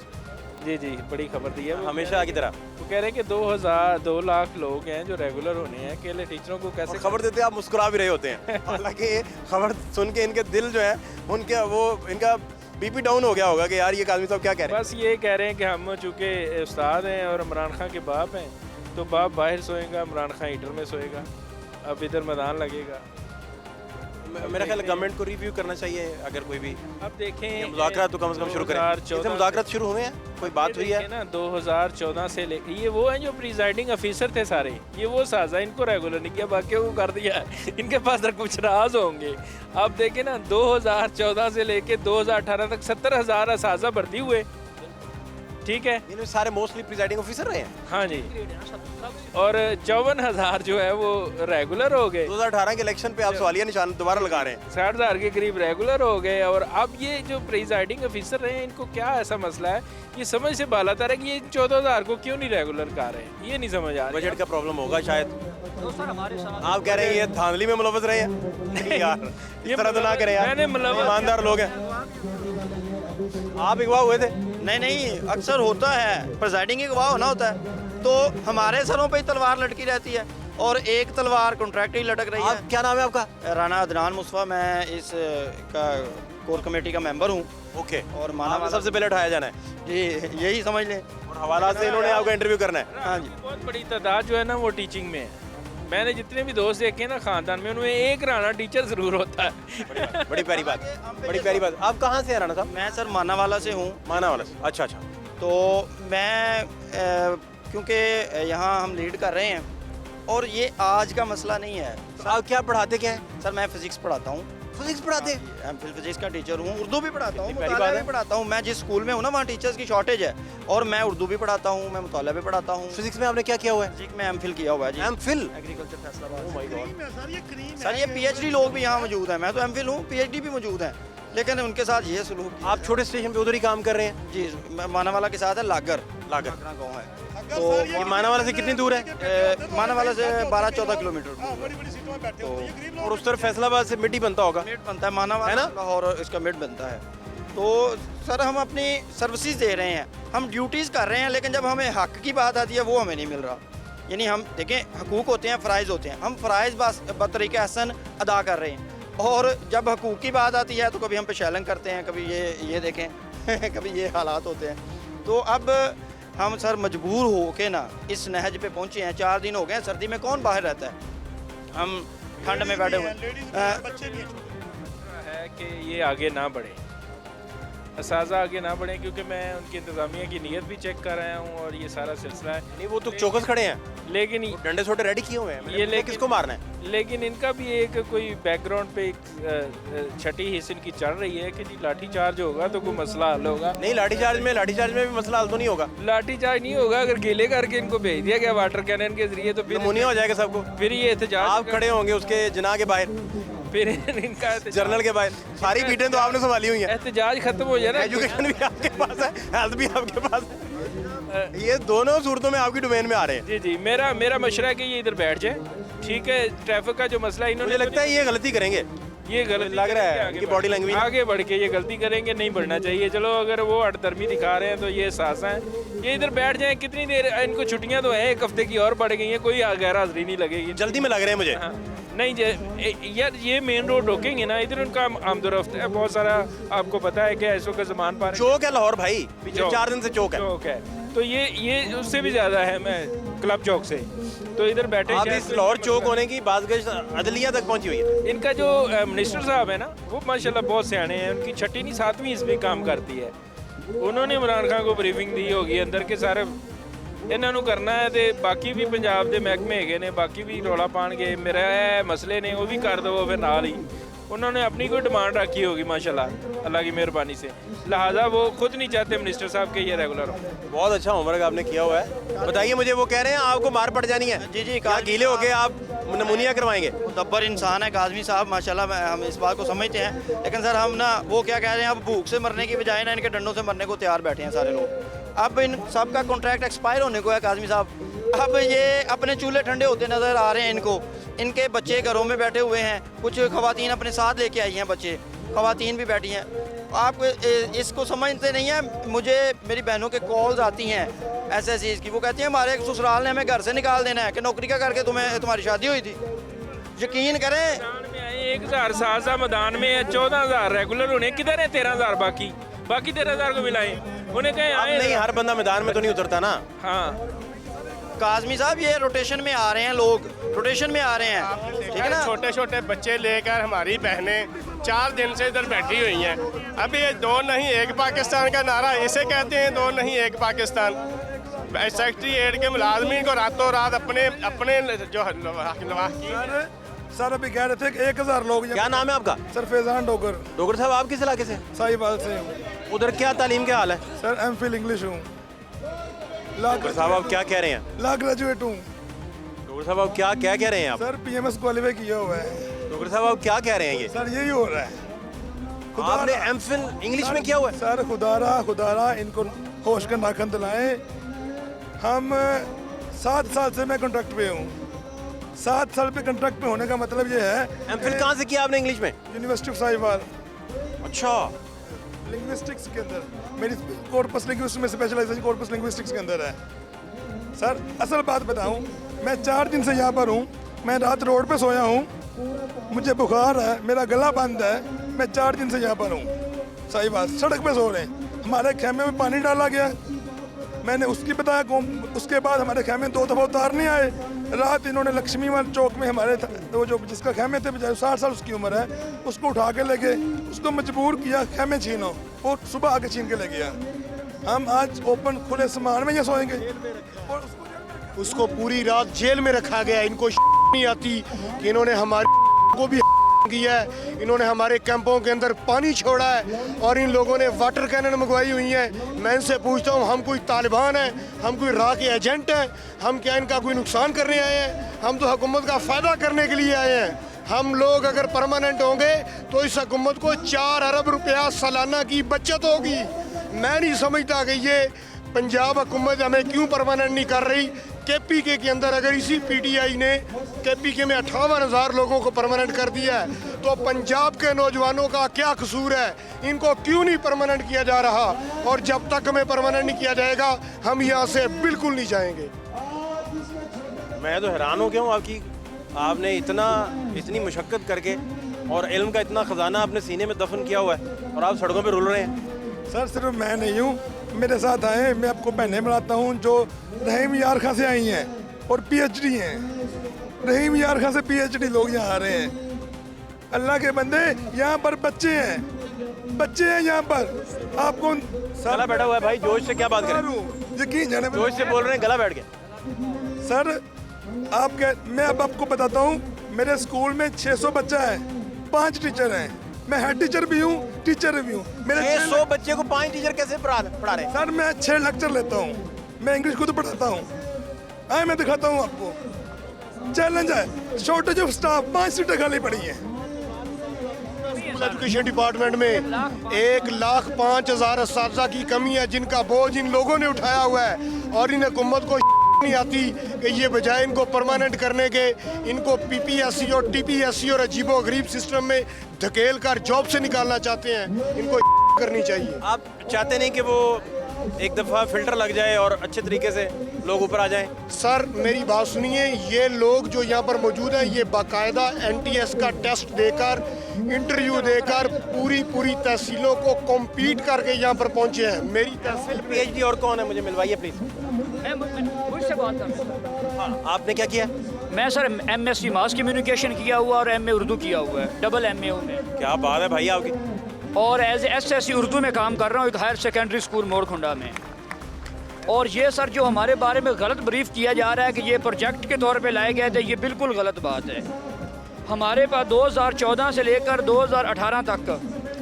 जी जी, बड़ी खबर दी है। वो हमेशा की तरह। वो कह रहे हैं कि 2 लाख लोग हैं जो रेगुलर होने हैं, अकेले टीचरों को कैसे और खबर देते आप मुस्कुरा भी रहे होते हैं, हालांकि खबर सुन के इनके दिल जो है उनके वो इनका बीपी डाउन हो गया होगा कि यार ये काजमी साहब क्या कह रहे हैं। बस ये कह रहे हैं कि हम चूँकि उस्ताद हैं और इमरान खान के बाप हैं, तो बाप बाहर सोएगा, इमरान खान हीटर में सोएगा, अब इधर मैदान लगेगा। मेरा ख्याल गवर्नमेंट को रिव्यू करना चाहिए अगर कोई भी अब देखें मुज़ाकरात तो कम से कम शुरू करें। 2014 जैसे मुज़ाकरात शुरू हुए हैं, कोई बात हुई है? ना 2014 से लेकर ये वो हैं जो प्रिजाइडिंग ऑफिसर थे सारे, ये वो साजा, इनको रेगुलर नहीं किया, बाकी को कर दिया। इनके पास कुछ राज होंगे। अब देखें ना 2014 से लेके 2018 तक 70,000 साजा भर्ती हुए, ठीक है। इनमें सारे मोस्टली प्रिजाइडिंग ऑफिसर रहे हैं। हाँ जी, और 54,000 जो है वो रेगुलर हो गए। 2018 के इलेक्शन पे आप सवालिया निशान दोबारा लगा रहे हैं। 60,000 के करीब रेगुलर हो गए। और अब ये जो प्रिजाइडिंग ऑफिसर रहे हैं, इनको क्या ऐसा मसला है, ये समझ से बाला तर है कि ये 14,000 को क्यों नहीं रेगुलर कर रहे हैं, ये नहीं समझ आ रहा। बजट का प्रॉब्लम होगा शायद। आप कह रहे हैं ये धांधली में मुलव्वस रहे हैं? नहीं यार, इस तरह तो ना करें यार, मैंने मुलव्वस- ईमानदार लोग हैं। आप अगवा हुए थे? नहीं, अक्सर होता है, प्रिजाइडिंग एक गवाह होना होता है, तो हमारे सरों पे ही तलवार लटकी रहती है और एक तलवार कॉन्ट्रैक्ट ही लटक रही आप क्या नाम है आपका? है। राना अदनान मुस्तफा, मैं इस का कोर कमेटी का मेंबर हूँ ओके, और आपने सबसे पहले उठाया जाना है जी, यही समझ लें। और हवाला से इन्होंने आपको इंटरव्यू करना है। हाँ जी, बहुत बड़ी तादाद जो है ना वो टीचिंग में है। मैंने जितने भी दोस्त देखे हैं ना खानदान में, उनमें एक राणा टीचर जरूर होता है। बड़ी प्यारी बात, बड़ी प्यारी बात। आप कहाँ से हैं राणा साहब? मैं सर मानावाला से हूँ। माना वाला से। अच्छा अच्छा। तो मैं क्योंकि यहाँ हम लीड कर रहे हैं और ये आज का मसला नहीं है। आप क्या पढ़ाते क्या हैं? सर मैं फिजिक्स पढ़ाता हूँ, फिजिक्स पढ़ाते हैं? एमफिल फिजिक्स का टीचर हूँ, उर्दू भी पढ़ाता हूँ, कितनी प्यारी मुताला बात भी है। पढ़ाता हूँ। मैं जिस स्कूल में हूँ ना वहाँ टीचर्स की शॉर्टेज है, और मैं उर्दू भी पढ़ाता हूँ, मैं मुताला भी पढ़ाता हूँ। फिजिक्स में आपने क्या किया हुआ है? फिजिक्स में एमफिल किया हुआ है जी, MPhil. Agriculture Faisalabad. Oh my god. Cream है सर, ये क्रीम है। सर ये पीएचडी लोग भी यहाँ मौजूद हैं, मैं तो एमफिल हूँ, पीएचडी भी मौजूद हैं, लेकिन उनके साथ ये सलूक। आप छोटे स्टेशन पे उधर ही काम कर रहे हैं? जी, मानावाला के साथ है लागर, लागर। गाँव है। अगर तो सर ये मानावाला से कितनी दूर है? मानावाला से 12-14 किलोमीटर हाँ, बड़ी-बड़ी सीटों में बैठे होते हैं, ये गरीब लोग और उस तरफ फैसलाबाद से मिट्टी बनता होगा। मिड बनता है, मानावाला है ना? लाहौर इसका मिड बनता है। तो सर हम अपनी सर्विसेज दे रहे हैं, हम ड्यूटीज़ कर रहे हैं, लेकिन जब हमें हक की बात आती है वो हमें नहीं मिल रहा। यानी हम देखें, हकूक़ होते हैं, फ़राइज़ होते हैं, हम फ़राइज़ बस बतरीक़े हसन अदा कर रहे हैं, और जब हकूक़ की बात आती है तो कभी हम पे शैलन करते हैं, कभी ये देखें कभी ये हालात होते हैं। तो अब हम सर मजबूर हो के ना इस नहज पे पहुंचे हैं। 4 दिन हो गए हैं, सर्दी में कौन बाहर रहता है, हम ठंड में बैठे हुए हैं। बच्चे भी हैं छोटे। है कि ये आगे ना बढ़े, असाजा आगे ना बढ़े, क्योंकि मैं उनकी इंतज़ामिया की नीयत भी चेक कर रहा हूँ और ये सारा सिलसिला है। नहीं वो तो चौकस खड़े हैं, लेकिन डंडे छोटे रेडी किए हुए हैं, ये लेकिन किसको मारना है? लेकिन इनका भी एक कोई बैकग्राउंड पे एक छठी हिस्से इनकी चल रही है कि जी लाठी चार्ज होगा तो कोई मसला हल होगा। नहीं लाठीचार्ज में भी मसला हल तो नहीं होगा, लाठी चार्ज नहीं होगा, अगर गीले करके इनको भेज दिया गया वाटर कैनन के जरिए तो फिर नमूनिया हो जाएगा सबको। फिर ये एहतजाज आप खड़े होंगे उसके जना के बाहर, फिर इनका जर्नल के बाहर, सारी बीटें तो आपने संभाली हुई हैं। एहतजाज खत्म हो जाए ना। एजुकेशन भी आपके पास है, हेल्थ भी आपके पास है, ये दोनों सूरतों में आपकी डोमेन में आ रहे हैं। जी जी, मेरा मशवरा है कि ये इधर बैठ जाए, ठीक है। ट्रैफिक का जो मसला इन्होंने, मुझे लगता है ये गलती करेंगे, ये गलती लग रहा है करेंगे, इनकी बॉडी लैंग्वेज। आगे बढ़ के ये गलती करेंगे, नहीं बढ़ना चाहिए। चलो अगर वो अड़तरमी दिखा रहे हैं तो ये एहसास है, ये इधर बैठ जाएं। कितनी देर, इनको छुट्टियां तो हैं, 1 हफ्ते की और बढ़ गई हैं, कोई गैर हाजिरी नहीं लगेगी। जल्दी में लग रहे हैं मुझे। हाँ, नहीं यार ये मेन रोड रोकेंगे ना, इधर उनका आमदोरफ्त है बहुत सारा, आपको पता है कि ऐसो का जमान पर चौक है लाहौर भाई, पिछले 4 दिन से चौक है। चौक है, तो ये उससे भी ज़्यादा है, मैं क्लब चौक से, तो इधर बैठे आप शायद इस लाहौर चौक होने की बाज़ अदलिया तक पहुंची हुई है। इनका जो मिनिस्टर साहब है ना, वो माशाल्लाह बहुत सियाने हैं। उनकी छठी नहीं 7वीं इसमें काम करती है। उन्होंने इमरान खान को ब्रीफिंग दी होगी अंदर के सारे ਇਹਨਾਂ ਨੂੰ ਕਰਨਾ है, तो बाकी भी पंजाब के महकमे हैगे ने, बाकी भी रौला पाएंगे, मेरा मसले ने वो भी कर दो फिर नाल ही। उन्होंने अपनी कोई डिमांड रखी होगी माशाल्लाह अल्लाह की मेहरबानी से, लिहाजा वो खुद नहीं चाहते मिनिस्टर साहब के ये रेगुलर हो। बहुत अच्छा होमवर्क आपने किया हुआ है। बताइए मुझे, वो कह रहे हैं आपको मार पड़ जानी है। जी जी, क्या गीले होके आप नमूनिया करवाएंगे? मुदब्बर इंसान है काज़मी साहब माशाल्लाह, हम इस बात को समझते हैं। लेकिन सर हम ना वो क्या कह रहे हैं, अब भूख से मरने की बजाय ना इनके डंडों से मरने को तैयार बैठे हैं सारे लोग। अब इन सब का कॉन्ट्रैक्ट एक्सपायर होने को है काज़मी साहब। अब ये अपने चूल्हे ठंडे होते नज़र आ रहे हैं इनको। इनके बच्चे घरों में बैठे हुए हैं, कुछ ख़वातीन अपने साथ लेके आई हैं, बच्चे ख़वातीन भी बैठी हैं। आप इसको समझते नहीं हैं। मुझे मेरी बहनों के कॉल्स आती हैं SSCs की, वो कहती हैं हमारे ससुराल ने हमें घर से निकाल देना है कि नौकरी का करके तुम्हारी शादी हुई थी। यकीन करें, मैदान में आए 1000 साजा मैदान में है, 14000 रेगुलर होने, किधर है 13000 बाकी 13000 को मिलाए। उन्हें कहें अब आए नहीं, हर बंदा मैदान में तो नहीं उतरता ना। हाँ काज़मी साहब ये रोटेशन में आ रहे हैं, लोग रोटेशन में आ रहे हैं, ठीक है ना। छोटे छोटे बच्चे लेकर हमारी बहनें 4 दिन से इधर बैठी हुई हैं। अब ये 2 नहीं 1 पाकिस्तान का नारा इसे कहते हैं, 2 नहीं 1 पाकिस्तान। सेक्रेटरीएट के मुलाजमीन को रातों रात अपने जो सर अभी कह रहे थे कि 1000 लोग। क्या नाम है आपका? सर फैजान डोगर, डोगर साहब, आप किस इलाके से? साहिबाल से हूँ। उधर क्या तालीम के हाल है? सर MPhil इंग्लिश हूँ, डोगर साहब आप क्या कह रहे हैं? ला ग्रेजुएट हूँ। डोगर साहब आप क्या कह रहे हैं आप? सर PMS क्वालिफाई किया हुआ है। डोगर साहब आप क्या कह रहे हैं? ये सर यही हो रहा है। आपने MPhil इंग्लिश में किया हुआ है? सर खुदारा इनको होश का नाखन दिलाएं। हम 7 साल से मैं कॉन्ट्रैक्ट पे हूँ। 7 साल पे कॉन्ट्रैक्ट पे होने का मतलब ये है। MPhil कहाँ से किया आपने इंग्लिश में? यूनिवर्सिटी ऑफ साहिवाल, अच्छा, लिंग्विस्टिक्स के अंदर मेरी कॉर्पस लिंग्विस्टिक्स में स्पेशलाइजेशन कॉर्पस लिंग्विस्टिक्स के अंदर है। सर असल बात बताऊं, मैं 4 दिन से यहाँ पर हूँ। मैं रात रोड पे सोया हूँ, मुझे बुखार है, मेरा गला बंद है। मैं 4 दिन से यहाँ पर हूँ। सही बात, सड़क पे सो रहे हैं। हमारे खेमे में पानी डाला गया, मैंने उसकी बताया कौन। उसके बाद हमारे खेमे 2 दफ़ा उतारने आए। रात इन्होंने लक्ष्मीवाल चौक में हमारे वो जो जिसका खेमे थे बेचारे 60 साल उसकी उम्र है, उसको उठा के ले गए। उसको मजबूर किया खेमे छीनो, वो सुबह आके छीन के ले गया। हम आज ओपन खुले समान में ये सोएंगे और उसको पूरी रात जेल में रखा गया। इनको नहीं आती कि इन्होंने हमारे को भी किया है। इन्होंने हमारे कैंपों के अंदर पानी छोड़ा है और इन लोगों ने वाटर कैनन मंगवाई हुई हैं। मैं इनसे पूछता हूँ, हम कोई तालिबान हैं? हम कोई राह के एजेंट हैं? हम क्या इनका कोई नुकसान करने आए हैं? हम तो हुकूमत का फ़ायदा करने के लिए आए हैं। हम लोग अगर परमानेंट होंगे तो इस हुकूमत को 4 अरब रुपया सालाना की बचत होगी। मैं नहीं समझता कि ये पंजाब हुकूमत हमें क्यों परमानेंट नहीं कर रही। KPK के अंदर अगर इसी PTI ने KPK में 58,000 लोगों को परमानेंट कर दिया है तो पंजाब के नौजवानों का क्या कसूर है? इनको क्यों नहीं परमानेंट किया जा रहा? और जब तक हमें परमानेंट नहीं किया जाएगा हम यहाँ से बिल्कुल नहीं जाएंगे। मैं तो हैरान हो गया हूँ आपने इतनी मुशक्क़त करके और इल्म का इतना ख़जाना अपने सीने में दफन किया हुआ है और आप सड़कों पे रुल रहे हैं। सर सिर्फ मैं नहीं हूँ, मेरे साथ आए, मैं आपको बहनें बनाता हूँ जो रहीम यार खां से आई हैं और PhD हैं। रहीम यार खां से PhD लोग यहाँ आ रहे हैं। अल्लाह के बंदे, यहाँ पर बच्चे हैं यहाँ पर। आपको गला बैठा हुआ है भाई, जोश से क्या बात करें? यकीन जाने जोश से बोल रहे हैं, गला बैठ गया। सर मैं अब आपको बताता हूँ, मेरे स्कूल में 600 बच्चा है, 5 टीचर हैं। मैं हेड टीचर भी हूँ, टीचर भी हूँ। मेरे 600 बच्चे को 5 टीचर कैसे पढ़ा रहे हैं? सर मैं 6 लेक्चर लेता हूँ, मैं इंग्लिश खुद पढ़ाता हूँ। आए मैं दिखाता हूँ आपको, चैलेंज है। शॉर्टेज ऑफ स्टाफ, 5 सीटें खाली पड़ी हैं। एजुकेशन डिपार्टमेंट में 1,05,000 असातिज़ा की कमी है, जिनका बोझ इन लोगों ने उठाया हुआ है। और इन हुकूमत को नहीं आती कि ये बजाय इनको परमानेंट करने के, इनको PPSC और TPSC और अजीबो गरीब सिस्टम में धकेल कर जॉब से निकालना चाहते हैं। इनको करनी चाहिए। आप चाहते नहीं कि वो एक दफ़ा फिल्टर लग जाए और अच्छे तरीके से लोग ऊपर आ जाएं? सर मेरी बात सुनिए, ये लोग जो यहाँ पर मौजूद हैं, ये बाकायदा NTS का टेस्ट देकर, इंटरव्यू देकर पूरी तहसीलों को कॉम्पीट करके यहाँ पर पहुँचे हैं। मेरी तहसील PhD और कौन है, मुझे मिलवाइए प्लीज। मुझसे बात कर। आपने क्या किया? मैं सर MSc मास कम्युनिकेशन किया हुआ और MA उर्दू किया हुआ है, डबल MA में। क्या बात है भाई आपकी। और एज SSC उर्दू में काम कर रहा हूँ एक हायर सेकेंडरी स्कूल मोरखुंडा में। और ये सर जो हमारे बारे में गलत ब्रीफ किया जा रहा है कि ये प्रोजेक्ट के तौर पे लाए गए थे, ये बिल्कुल गलत बात है। हमारे पास 2014 से लेकर 2018 तक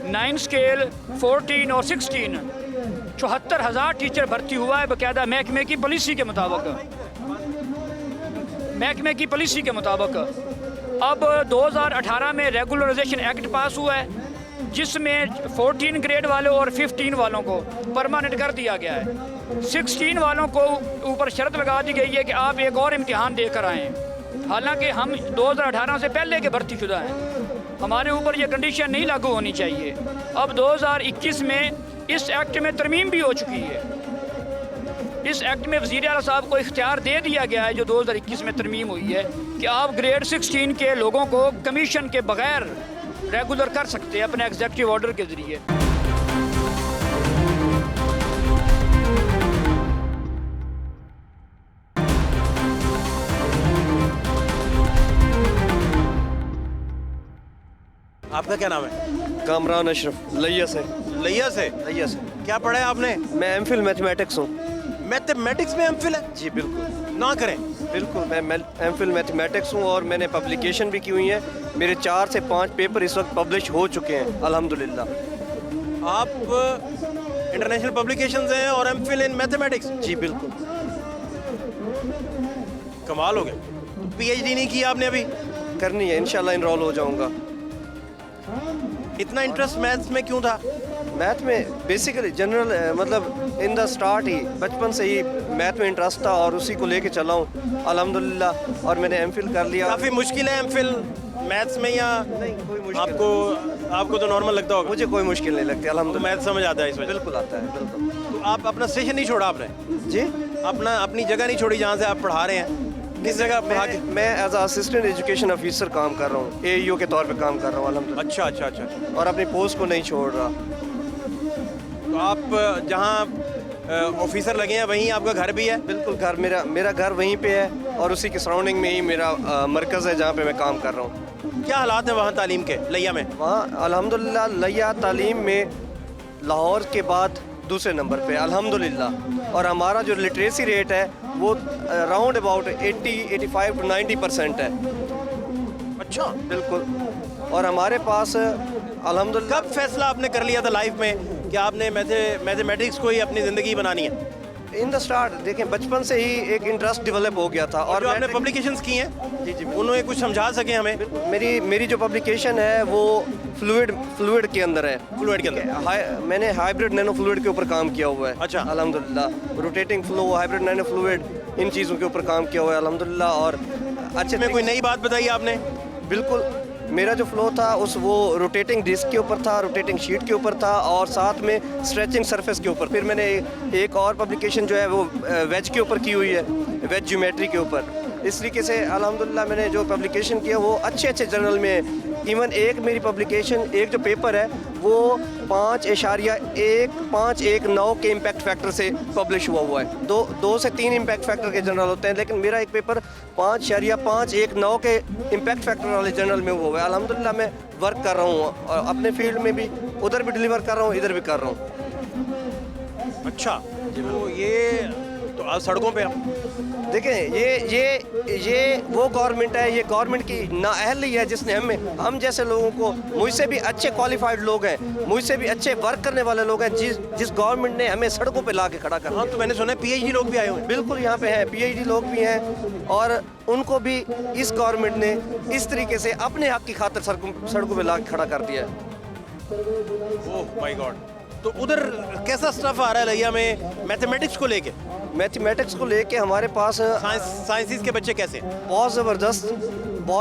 9 स्केल, 14 और 16 74,000 टीचर भर्ती हुआ है बाकायदा महकमे की पॉलिसी के मुताबिक। महकमे की पॉलिसी के मुताबिक अब 2018 में रेगुलराइजेशन एक्ट पास हुआ है, जिसमें 14 ग्रेड वालों और 15 वालों को परमानेंट कर दिया गया है। 16 वालों को ऊपर शर्त लगा दी गई है कि आप एक और इम्तिहान देकर आएँ। हालांकि हम 2018 से पहले के भर्ती शुदा हैं, हमारे ऊपर ये कंडीशन नहीं लागू होनी चाहिए। अब 2021 में इस एक्ट में तरमीम भी हो चुकी है। इस एक्ट में वज़ीर आला साहब को इख्तियार दे दिया गया है, जो 2021 में तरमीम हुई है, कि आप ग्रेड 16 के लोगों को कमीशन के बगैर रेगुलर कर सकते हैं अपने एग्जीक्यूटिव ऑर्डर के ज़रिए। आपका क्या नाम है? कामरान अशरफ, लिया से। लिया से? लिया से। क्या पढ़ा है आपने? मैं MPhil मैथमेटिक्स हूँ। मैथमेटिक्स में MPhil है? जी बिल्कुल। ना करें। बिल्कुल, मैं MPhil मैथमेटिक्स हूँ और मैंने पब्लिकेशन भी की हुई है। मेरे 4 से 5 पेपर इस वक्त पब्लिश हो चुके हैं अल्हम्दुलिल्लाह। आप इंटरनेशनल पब्लिकेशंस हैं और MPhil इन मैथमेटिक्स? जी बिल्कुल। कमाल हो गया। तो PhD नहीं की आपने अभी? करनी है, इंशाल्लाह इनरोल हो जाऊँगा। इतना इंटरेस्ट मैथ्स में क्यों था? मैथ में बेसिकली जनरल मतलब इन द स्टार्ट ही बचपन से ही मैथ में इंटरेस्ट था और उसी को लेके चला हूँ अल्हम्दुलिल्लाह। और मैंने MPhil कर लिया। काफ़ी मुश्किल है MPhil मैथ्स में या नहीं? कोई मुश्किल आपको तो नॉर्मल लगता होगा? मुझे कोई मुश्किल नहीं लगती अल्हम्दुलिल्लाह। मैथ समझ आता है इस वजह? बिल्कुल आता है, बिल्कुल। तो आप अपना स्टेशन नहीं छोड़ा आपने? जी, अपनी जगह नहीं छोड़ी जहाँ से आप पढ़ा रहे हैं? किस जगह पढ़ा के? मैं एज असिस्टेंट एजुकेशन ऑफिसर काम कर रहा हूँ, AEO के तौर पे काम कर रहा हूँ अल्हम्दुलिल्लाह। अच्छा। और अपनी पोस्ट को नहीं छोड़ रहा। तो आप जहाँ ऑफिसर लगे हैं वहीं आपका घर भी है? बिल्कुल, घर मेरा घर वहीं पे है और उसी के सराउंडिंग में ही मेरा मरकज़ है जहाँ पे मैं काम कर रहा हूँ। क्या हालात हैं वहाँ तालीम के लिया में? वहाँ अल्हम्दुलिल्लाह लिया तालीम में लाहौर के बाद दूसरे नंबर पे अल्हम्दुलिल्लाह। और हमारा जो लिटरेसी रेट है वो अराउंड अबाउट 85 to 90% है। अच्छा, बिल्कुल। और हमारे पास अल्हम्दुलिल्लाह। कब फैसला आपने कर लिया था लाइफ में कि आपने मैथमेटिक्स को ही अपनी ज़िंदगी बनानी है? इन द स्टार्ट देखें, बचपन से ही एक इंटरेस्ट डेवलप हो गया था। और जो आपने पब्लिकेशंस की हैं, जी उन्होंने कुछ समझा सके हमें? मेरी जो पब्लिकेशन है वो फ्लूइड के अंदर है। फ्लूइड के अंदर? मैंने हाइब्रिड नैनो फ्लूइड के ऊपर काम किया हुआ है। अच्छा। अल्हम्दुलिल्लाह। Rotating flow, hybrid nano fluid, इन चीज़ों के ऊपर काम किया हुआ है अल्हम्दुलिल्लाह। और अच्छे में कोई नई बात बताई आपने? बिल्कुल, मेरा जो फ्लो था वो रोटेटिंग डिस्क के ऊपर था, रोटेटिंग शीट के ऊपर था और साथ में स्ट्रेचिंग सरफेस के ऊपर। फिर मैंने एक और पब्लिकेशन जो है वो वेज के ऊपर की हुई है, वेज ज्योमेट्री के ऊपर। इस तरीके से अल्हम्दुलिल्लाह मैंने जो पब्लिकेशन किया वो अच्छे जर्नल में इवन एक मेरी पब्लिकेशन, एक जो पेपर है वो 5.159 के इम्पैक्ट फैक्टर से पब्लिश हुआ है। 2 से 3 इम्पैक्ट फैक्टर के जर्नल होते हैं, लेकिन मेरा एक पेपर 5.519 के इम्पैक्ट फैक्टर वाले जर्नल में हुआ है। अल्हम्दुलिल्लाह मैं वर्क कर रहा हूँ और अपने फील्ड में भी उधर भी डिलीवर कर रहा हूँ, इधर भी कर रहा हूँ। अच्छा, तो ये तो आज सड़कों पे आप देखें, ये वो गवर्नमेंट है, ये गवर्नमेंट की नाअहली है जिसने हम जैसे लोगों को, मुझसे भी अच्छे क्वालिफाइड लोग हैं, मुझसे भी अच्छे वर्क करने वाले लोग हैं, जिस गवर्नमेंट ने हमें सड़कों पे ला के खड़ा कर। हाँ, तो मैंने सुना है PhD लोग भी आए हुए हैं। बिल्कुल, यहाँ पे हैं PhD लोग भी हैं और उनको भी इस गवर्नमेंट ने इस तरीके से अपने हक की खातिर सड़कों पे ला के खड़ा कर दिया है। ओह माय गॉड। तो उधर कैसा स्टफ आ रहा है लैया में मैथमेटिक्स को लेके? मैथमेटिक्स को लेके हमारे पास साइंसेस के बच्चे कैसे? बहुत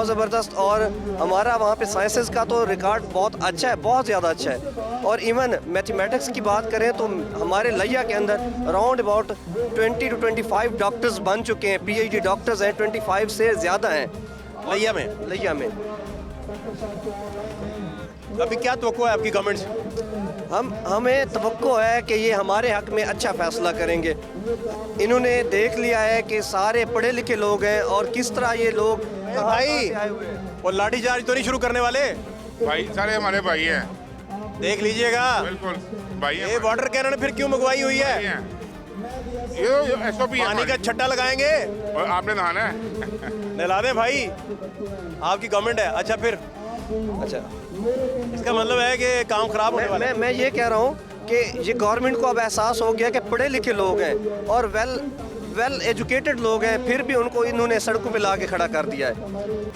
ज़बरदस्त और हमारा वहाँ पे साइंसेस का तो रिकॉर्ड बहुत अच्छा है, बहुत ज़्यादा अच्छा है। और इवन मैथमेटिक्स की बात करें तो हमारे लैया के अंदर अराउंड अबाउट 20 to 25 डॉक्टर्स बन चुके हैं, PhD डॉक्टर्स हैं, 25 से ज़्यादा हैं लैया में। अभी क्या तवक्को है आपकी गवर्नमेंट से? हमें तवक्को है कि ये हमारे हक में अच्छा फैसला करेंगे। इन्होंने देख लिया है कि सारे पढ़े लिखे लोग हैं और किस तरह ये लोग भाई और लाठीचार्ज तो नहीं शुरू करने वाले? भाई सारे हमारे भाई हैं, देख लीजिएगा। बिल्कुल भाई हैं। ये वाटर कैनन फिर क्यों मंगवाई हुई है? ये SOP है पानी का छट्टा लगाएंगे और आपने नहाना है। नहला दें भाई, आपकी गवर्नमेंट है। अच्छा, फिर अच्छा, इसका मतलब है कि काम खराब होने वाला है। मैं ये कह रहा हूँ कि ये गवर्नमेंट को अब एहसास हो गया कि पढ़े लिखे लोग हैं और वेल एजुकेटेड लोग हैं, फिर भी उनको इन्होंने सड़कों पे ला के खड़ा कर दिया है।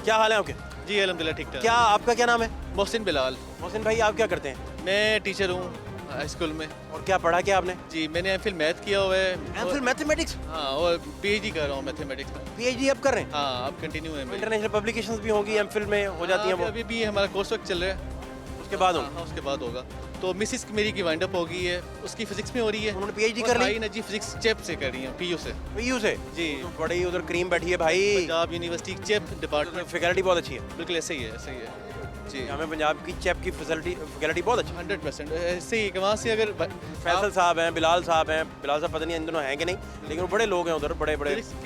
क्या हाल है आपके? जी अल्हम्दुलिल्लाह ठीक ठाक। क्या आपका क्या नाम है? मोहसिन बिलाल। मोहसिन भाई, आप क्या करते हैं? मैं टीचर हूँ हाई स्कूल में। और क्या पढ़ा क्या आपने? जी मैंने MPhil मैथ किया हुआ है। MPhil mathematics? हाँ, और PhD कर रहा हूँ मैथमेटिक्स में। PhD अब कर रहे हैं? हाँ, अब कंटिन्यू है मेरी। इंटरनेशनल पब्लिकेशंस भी होंगी MPhil में हो जाती हैं वो? अभी भी हमारा कोर्स वर्क चल रहा है, उसके बाद होगा? हाँ, उसके बाद होगा। तो मिसिस मेरी की वाइंड अप हो गई है, उसकी फिजिक्स में हो रही है। उन्होंने PhD कर ली? जी फिजिक्स चेप से कर रही है, PU से। PU से? जी। तो बड़ी उधर क्रीम बैठी है भाई। पंजाब यूनिवर्सिटी चेप डिपार्टमेंट। फैकल्टी बहुत अच्छी है। बिल्कुल ऐसे ही है, ऐसे ही है जी। हमें पंजाब की चेप की फैकल्टी बहुत अच्छी। 100% ऐसे ही कि वहाँ से अगर फैसल साहब हैं, बिलाल साहब हैं। बिलाल साहब पता नहीं इन दोनों हैं कि नहीं, लेकिन वो बड़े लोग हैं उधर, बड़े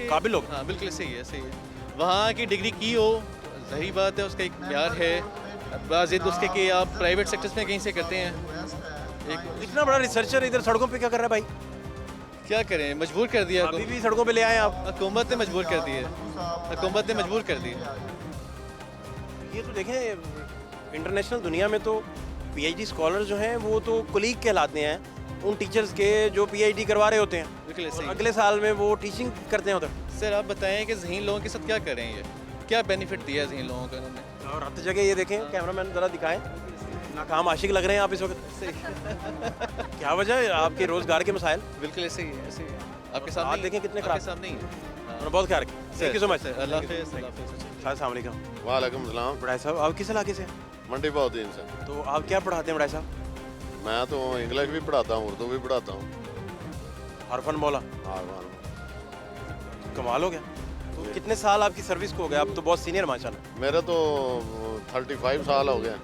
काबिल लोग। हाँ बिल्कुल सही है, सही है। वहाँ की डिग्री की हो सही बात है, उसका एक म्यार है। बाज़िद उसके कि आप प्राइवेट सेक्टर्स में कहीं से करते हैं। इतना बड़ा रिसर्चर इधर सड़कों पे क्या कर रहा है भाई? क्या करें, मजबूर कर दिया। अभी भी सड़कों पे ले आए आप? हुकूमत ने मजबूर कर दिया, हुकूमत ने मजबूर कर दिया। ये तो देखें, इंटरनेशनल दुनिया में तो PhD स्कॉलर जो हैं वो तो कुलीग कहलाते हैं उन टीचर्स के जो PhD करवा रहे होते हैं। बिल्कुल और सही। अगले साल में वो टीचिंग करते हैं उधर। सर आप बताएं कि ज़हीन लोगों के साथ क्या करें, ये क्या बेनिफिट दिया ज़हीन लोगों को इन्होंने? और हर जगह ये देखें, कैमरामैन ज़रा दिखाएं, नाकाम आशिक लग रहे हैं आप इस वक्त। क्या वजह है? आपके रोजगार के मसाइल? बिल्कुल ऐसे ही है, ऐसे ही है। आपके सामने आप देखें कितने खराब। आपके सामने ही है। बहुत ख्याल रखें। Thank you so much. अल्लाह हाफ़िज़। अस्सलाम वालेकुम। वालेकुम सलाम। बड़ाई साहब, आप किस इलाके से? मंडी बहुद्दीन से। तो आप क्या पढ़ाते हैं बड़ाई साहब? मैं तो इंग्लिश भी पढ़ाता हूँ, उर्दू भी पढ़ाता हूँ। हरफन मौला, हाँ, कमाल हो गया। तो कितने साल आपकी सर्विस को हो गए? आप तो बहुत सीनियर माशाल्लाह। मेरे तो 35 साल हो गए।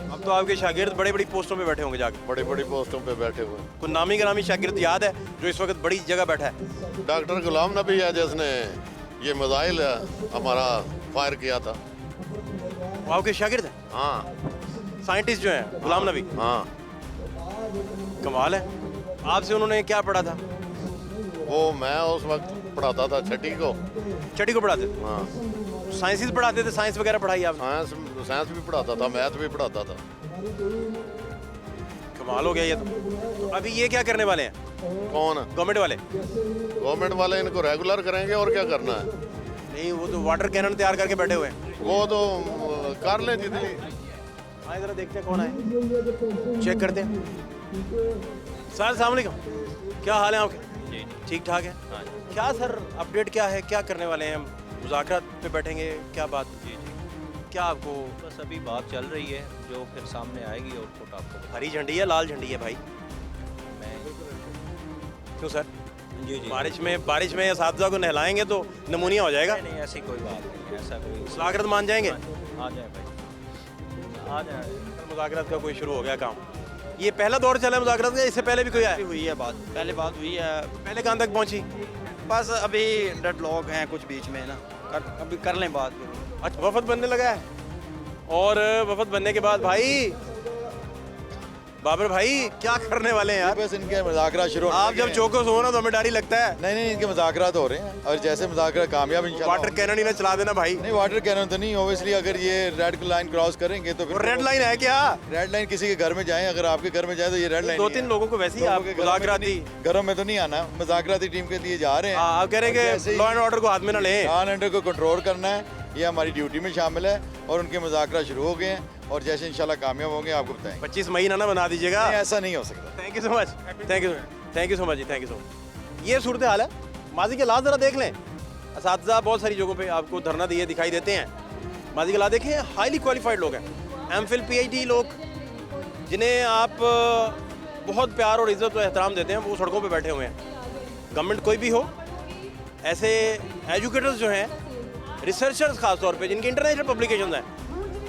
अब तो आपके शागिर्द बड़ी बड़ी पोस्टों पे बैठे होंगे जाके। बड़ी बड़ी पोस्टों पे बैठे हुए हैं। कोई नामी का नामी शागिर्द याद है जो इस वक्त बड़ी जगह बैठा है? डॉक्टर गुलाम नबी है जिसने ये मिसाइल हमारा फायर किया था। वो आपके शागिर्द हैं? हाँ। साइंटिस्ट जो हैं गुलाम नबी? हाँ। कमाल है। आपसे उन्होंने क्या पढ़ा था? वो मैं उस वक्त पढ़ाता था छठी को पढ़ाते थे? हाँ। साइंसेस पढ़ाते थे? साइंस वगैरह पढ़ाई आप? साइंस भी पढ़ाता था, मैथ भी पढ़ाता था। कमाल हो गया ये तो अभी ये क्या करने वाले हैं? कौन? गवर्नमेंट वाले? गवर्नमेंट वाले इनको रेगुलर करेंगे और क्या करना है। नहीं, वो तो वाटर कैनन तैयार करके बैठे हुए हैं। वो तो कर लें जितनी। हाँ, जरा देखते हैं कौन है, चेक करते हैं। सर अस्सलाम वालेकुम, क्या हाल है आपके? ठीक ठाक है। क्या सर अपडेट क्या है, क्या करने वाले हैं? मुज़ाकरात पे बैठेंगे, क्या बात? क्या आपको? बस अभी बात चल रही है, जो फिर सामने आएगी और कोट आपको हरी झंडी है लाल झंडी है भाई? मैं क्यों सर? जी बारिश में असातिज़ा को नहलाएंगे तो नमूनिया हो जाएगा। नहीं, ऐसी कोई बात नहीं, ऐसा कोई मुज़ाकरात मान जाएंगे? आ जाए भाई। मुज़ाकरात का कोई शुरू हो गया काम? ये पहला दौर चला है मुज़ाकरात का, इससे पहले भी कोई आया? हुई है बात, पहले बात हुई है, पहले कहाँ तक पहुँची? बस अभी डेडलॉक हैं कुछ बीच में ना, अभी कर लें बात। अच्छा, वफद बनने लगा है। और वफद बनने के बाद भाई बाबर भाई क्या करने वाले हैं यार? बस इनके मुज़ाकरात शुरू। आप जब चौकस हो ना तो हमें डर ही लगता है। नहीं, इनके मुज़ाकरात हो रहे हैं और जैसे मुज़ाकरात कामयाब इंशाल्लाह। वाटर कैनन ही ना चला देना भाई। नहीं, वाटर कैनन तो नहीं, ऑब्वियसली अगर ये रेड लाइन क्रॉस करेंगे तो फिर रेड लाइन है क्या? रेड लाइन किसी के घर में जाए, अगर आपके घर में जाए तो ये रेड लाइन। 2-3 लोगों को वैसे ही आप मुज़ाकराती घरों में तो नहीं आना, मुज़ाकराती टीम के लिए जा रहे हैं। आप कह रहे हैं कि लॉ एंड ऑर्डर को हाथ में ना लें, लॉ एंड ऑर्डर को कंट्रोल करना है, ये हमारी ड्यूटी में शामिल है और उनके मुज़ाकरात शुरू हो गए हैं और जैसे इंशाल्लाह कामयाब होंगे आपको बताएंगे। 25 मई ना बना दीजिएगा। ऐसा नहीं हो सकता। Thank you so much, thank you so much जी, थैंक यू सो मच। ये सूरत हाल है। माजी के हालात ज़रा देख लें। असातिज़ा बहुत सारी जगहों पे आपको धरना दिए दिखाई देते हैं। माजी के हालात देखें, हाईली क्वालिफाइड लोग हैं, MPhil PhD लोग, जिन्हें आप बहुत प्यार और इज़्ज़त और एहतराम देते हैं, वो सड़कों पर बैठे हुए हैं। गवर्नमेंट कोई भी हो, ऐसे एजुकेटर्स जो हैं, रिसर्चर्स ख़ास तौर पे जिनके इंटरनेशनल पब्लिकेशंस हैं,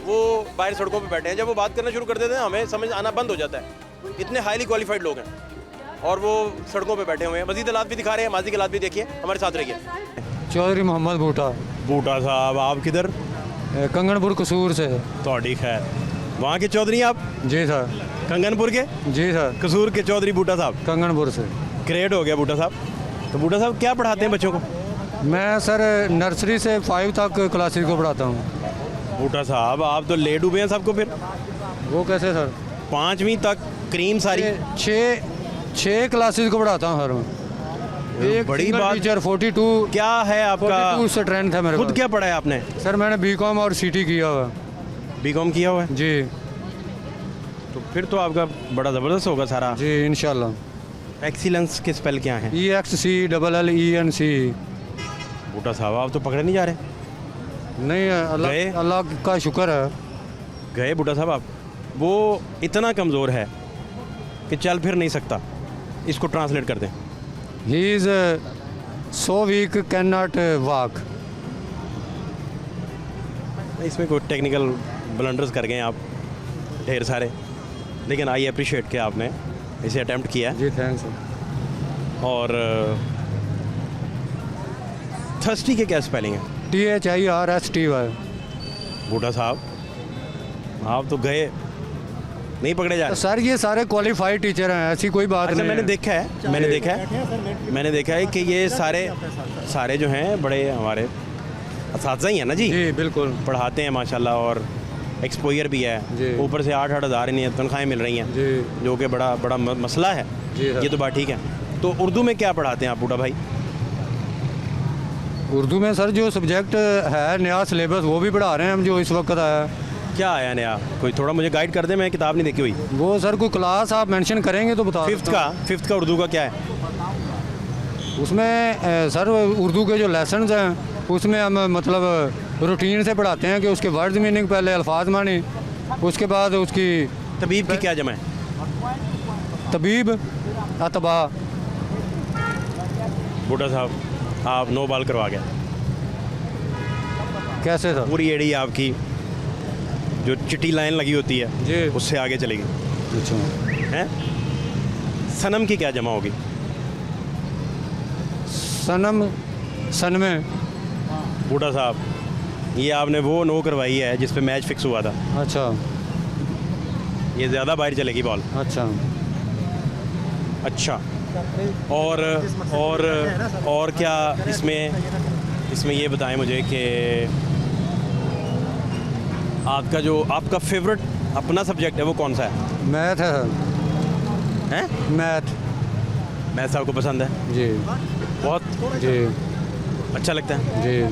वो बाहर सड़कों पे बैठे हैं। जब वो बात करना शुरू कर देते हैं हमें समझ आना बंद हो जाता है। इतने हाईली क्वालिफाइड लोग हैं और वो सड़कों पे बैठे हुए हैं। मज़ीद हालात भी दिखा रहे हैं, माजी के हालात भी देखिए, हमारे साथ रहिए। चौधरी मोहम्मद बूटा। बूटा साहब, आप किधर? कंगनपुर कसूर से। तो खैर, वहाँ के चौधरी आप? जी सर। कंगनपुर के? जी सर। कसूर के चौधरी बूटा साहब? कंगनपुर से। ग्रेट हो गया बूटा साहब। तो बूटा साहब क्या पढ़ाते हैं बच्चों को? मैं सर नर्सरी से 5 तक क्लासेस को पढ़ाता हूँ। बूटा साहब आप तो ले डूबे हैं सबको फिर। वो कैसे सर? 5वीं तक क्रीम सारी। 6 क्लासेस को पढ़ाता हूँ सर। एक बड़ी बात। टीचर 42। क्या है आपका 42 स्ट्रेंथ है मेरे। खुद क्या पढ़ा है आपने? सर मैंने BCom और CT किया हुआ। BCom किया हुआ है जी। तो फिर तो आपका बड़ा ज़बरदस्त होगा सारा। जी इंशाल्लाह। एक्सीलेंस के स्पेल क्या हैं? EXCLLENC। बूटा साहब आप तो पकड़े नहीं जा रहे। नहीं, अल्लाह का शुक्र है। गए बूटा साहब आप। वो इतना कमज़ोर है कि चल फिर नहीं सकता। इसको ट्रांसलेट कर दें। He is so weak cannot walk। इसमें कोई टेक्निकल ब्लंडर्स कर गए आप ढेर सारे, लेकिन आई अप्रिशिएट कि आपने इसे अटेम्प्ट किया है। जी थैंक्स। और थर्स्टी के क्या स्पेलिंग है? THIRSTY। बूटा साहब आप तो गए, नहीं पकड़े जा रहे। सर ये सारे क्वालिफाइड टीचर हैं, ऐसी कोई बात नहीं। मैंने देखा है कि ये सारे जो हैं बड़े हमारे असातिज़ा ही हैं ना जी। जी बिल्कुल। पढ़ाते हैं माशाल्लाह और एक्सपोजर भी है, ऊपर से 8-8 हज़ार इन्हें तनख्वाहें मिल रही हैं, जो कि बड़ा मसला है। ये तो बात ठीक है। तो उर्दू में क्या पढ़ाते हैं आप बूटा भाई? उर्दू में सर जो सब्जेक्ट है नया सिलेबस वो भी पढ़ा रहे हैं हम, जो इस वक्त आया। क्या आया नया? कोई थोड़ा मुझे गाइड कर दे, मैं किताब नहीं देखी हुई। वो सर कोई क्लास आप मेंशन करेंगे तो बता। 5th का उर्दू का क्या है? उसमें सर उर्दू के जो लेसन्स हैं उसमें हम मतलब रूटीन से पढ़ाते हैं कि उसके वर्ड्स मीनिंग, पहले अल्फाज मानी, उसके बाद उसकी। तबीब की क्या जमा है? तबीब अतबा। बूटा साहब आप 9 बाल करवा गया। कैसे सर? पूरी एड़ी आपकी जो चिट्टी लाइन लगी होती है जी उससे आगे चलेगी। अच्छा हैं? सनम की क्या जमा होगी? सनम सनमे। बूटा साहब ये आपने वो 9 करवाई है जिस पे मैच फिक्स हुआ था। अच्छा। ये ज़्यादा बाहर चलेगी बॉल। अच्छा। और क्या इसमें ये बताएं मुझे कि आपका फेवरेट अपना सब्जेक्ट है वो कौन सा है? मैथ है सर। हैं? मैथ आपको पसंद है? जी बहुत। जी अच्छा लगता है जी।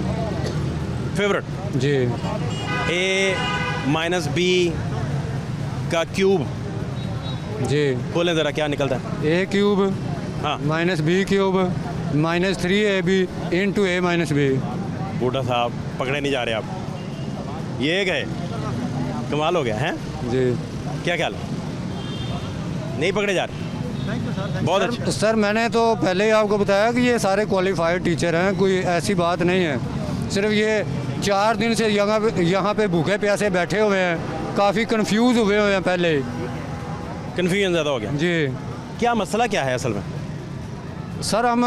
फेवरेट? जी। A-B का क्यूब जी बोलें ज़रा, क्या निकलता है? A क्यूब हाँ -B cube -3AB × A - B। बूटा साहब पकड़े नहीं जा रहे आप। ये गए, कमाल हो गया है जी। क्या ख्याल है? नहीं पकड़े जा रहे? बहुत अच्छा सर मैंने तो पहले ही आपको बताया कि ये सारे क्वालिफाइड टीचर हैं, कोई ऐसी बात नहीं है। सिर्फ ये 4 दिन से यहाँ पे भूखे प्यासे बैठे हुए हैं काफ़ी कंफ्यूज हुए हैं पहले। कन्फ्यूजन ज़्यादा हो गया जी। क्या मसला क्या है असल में? सर हम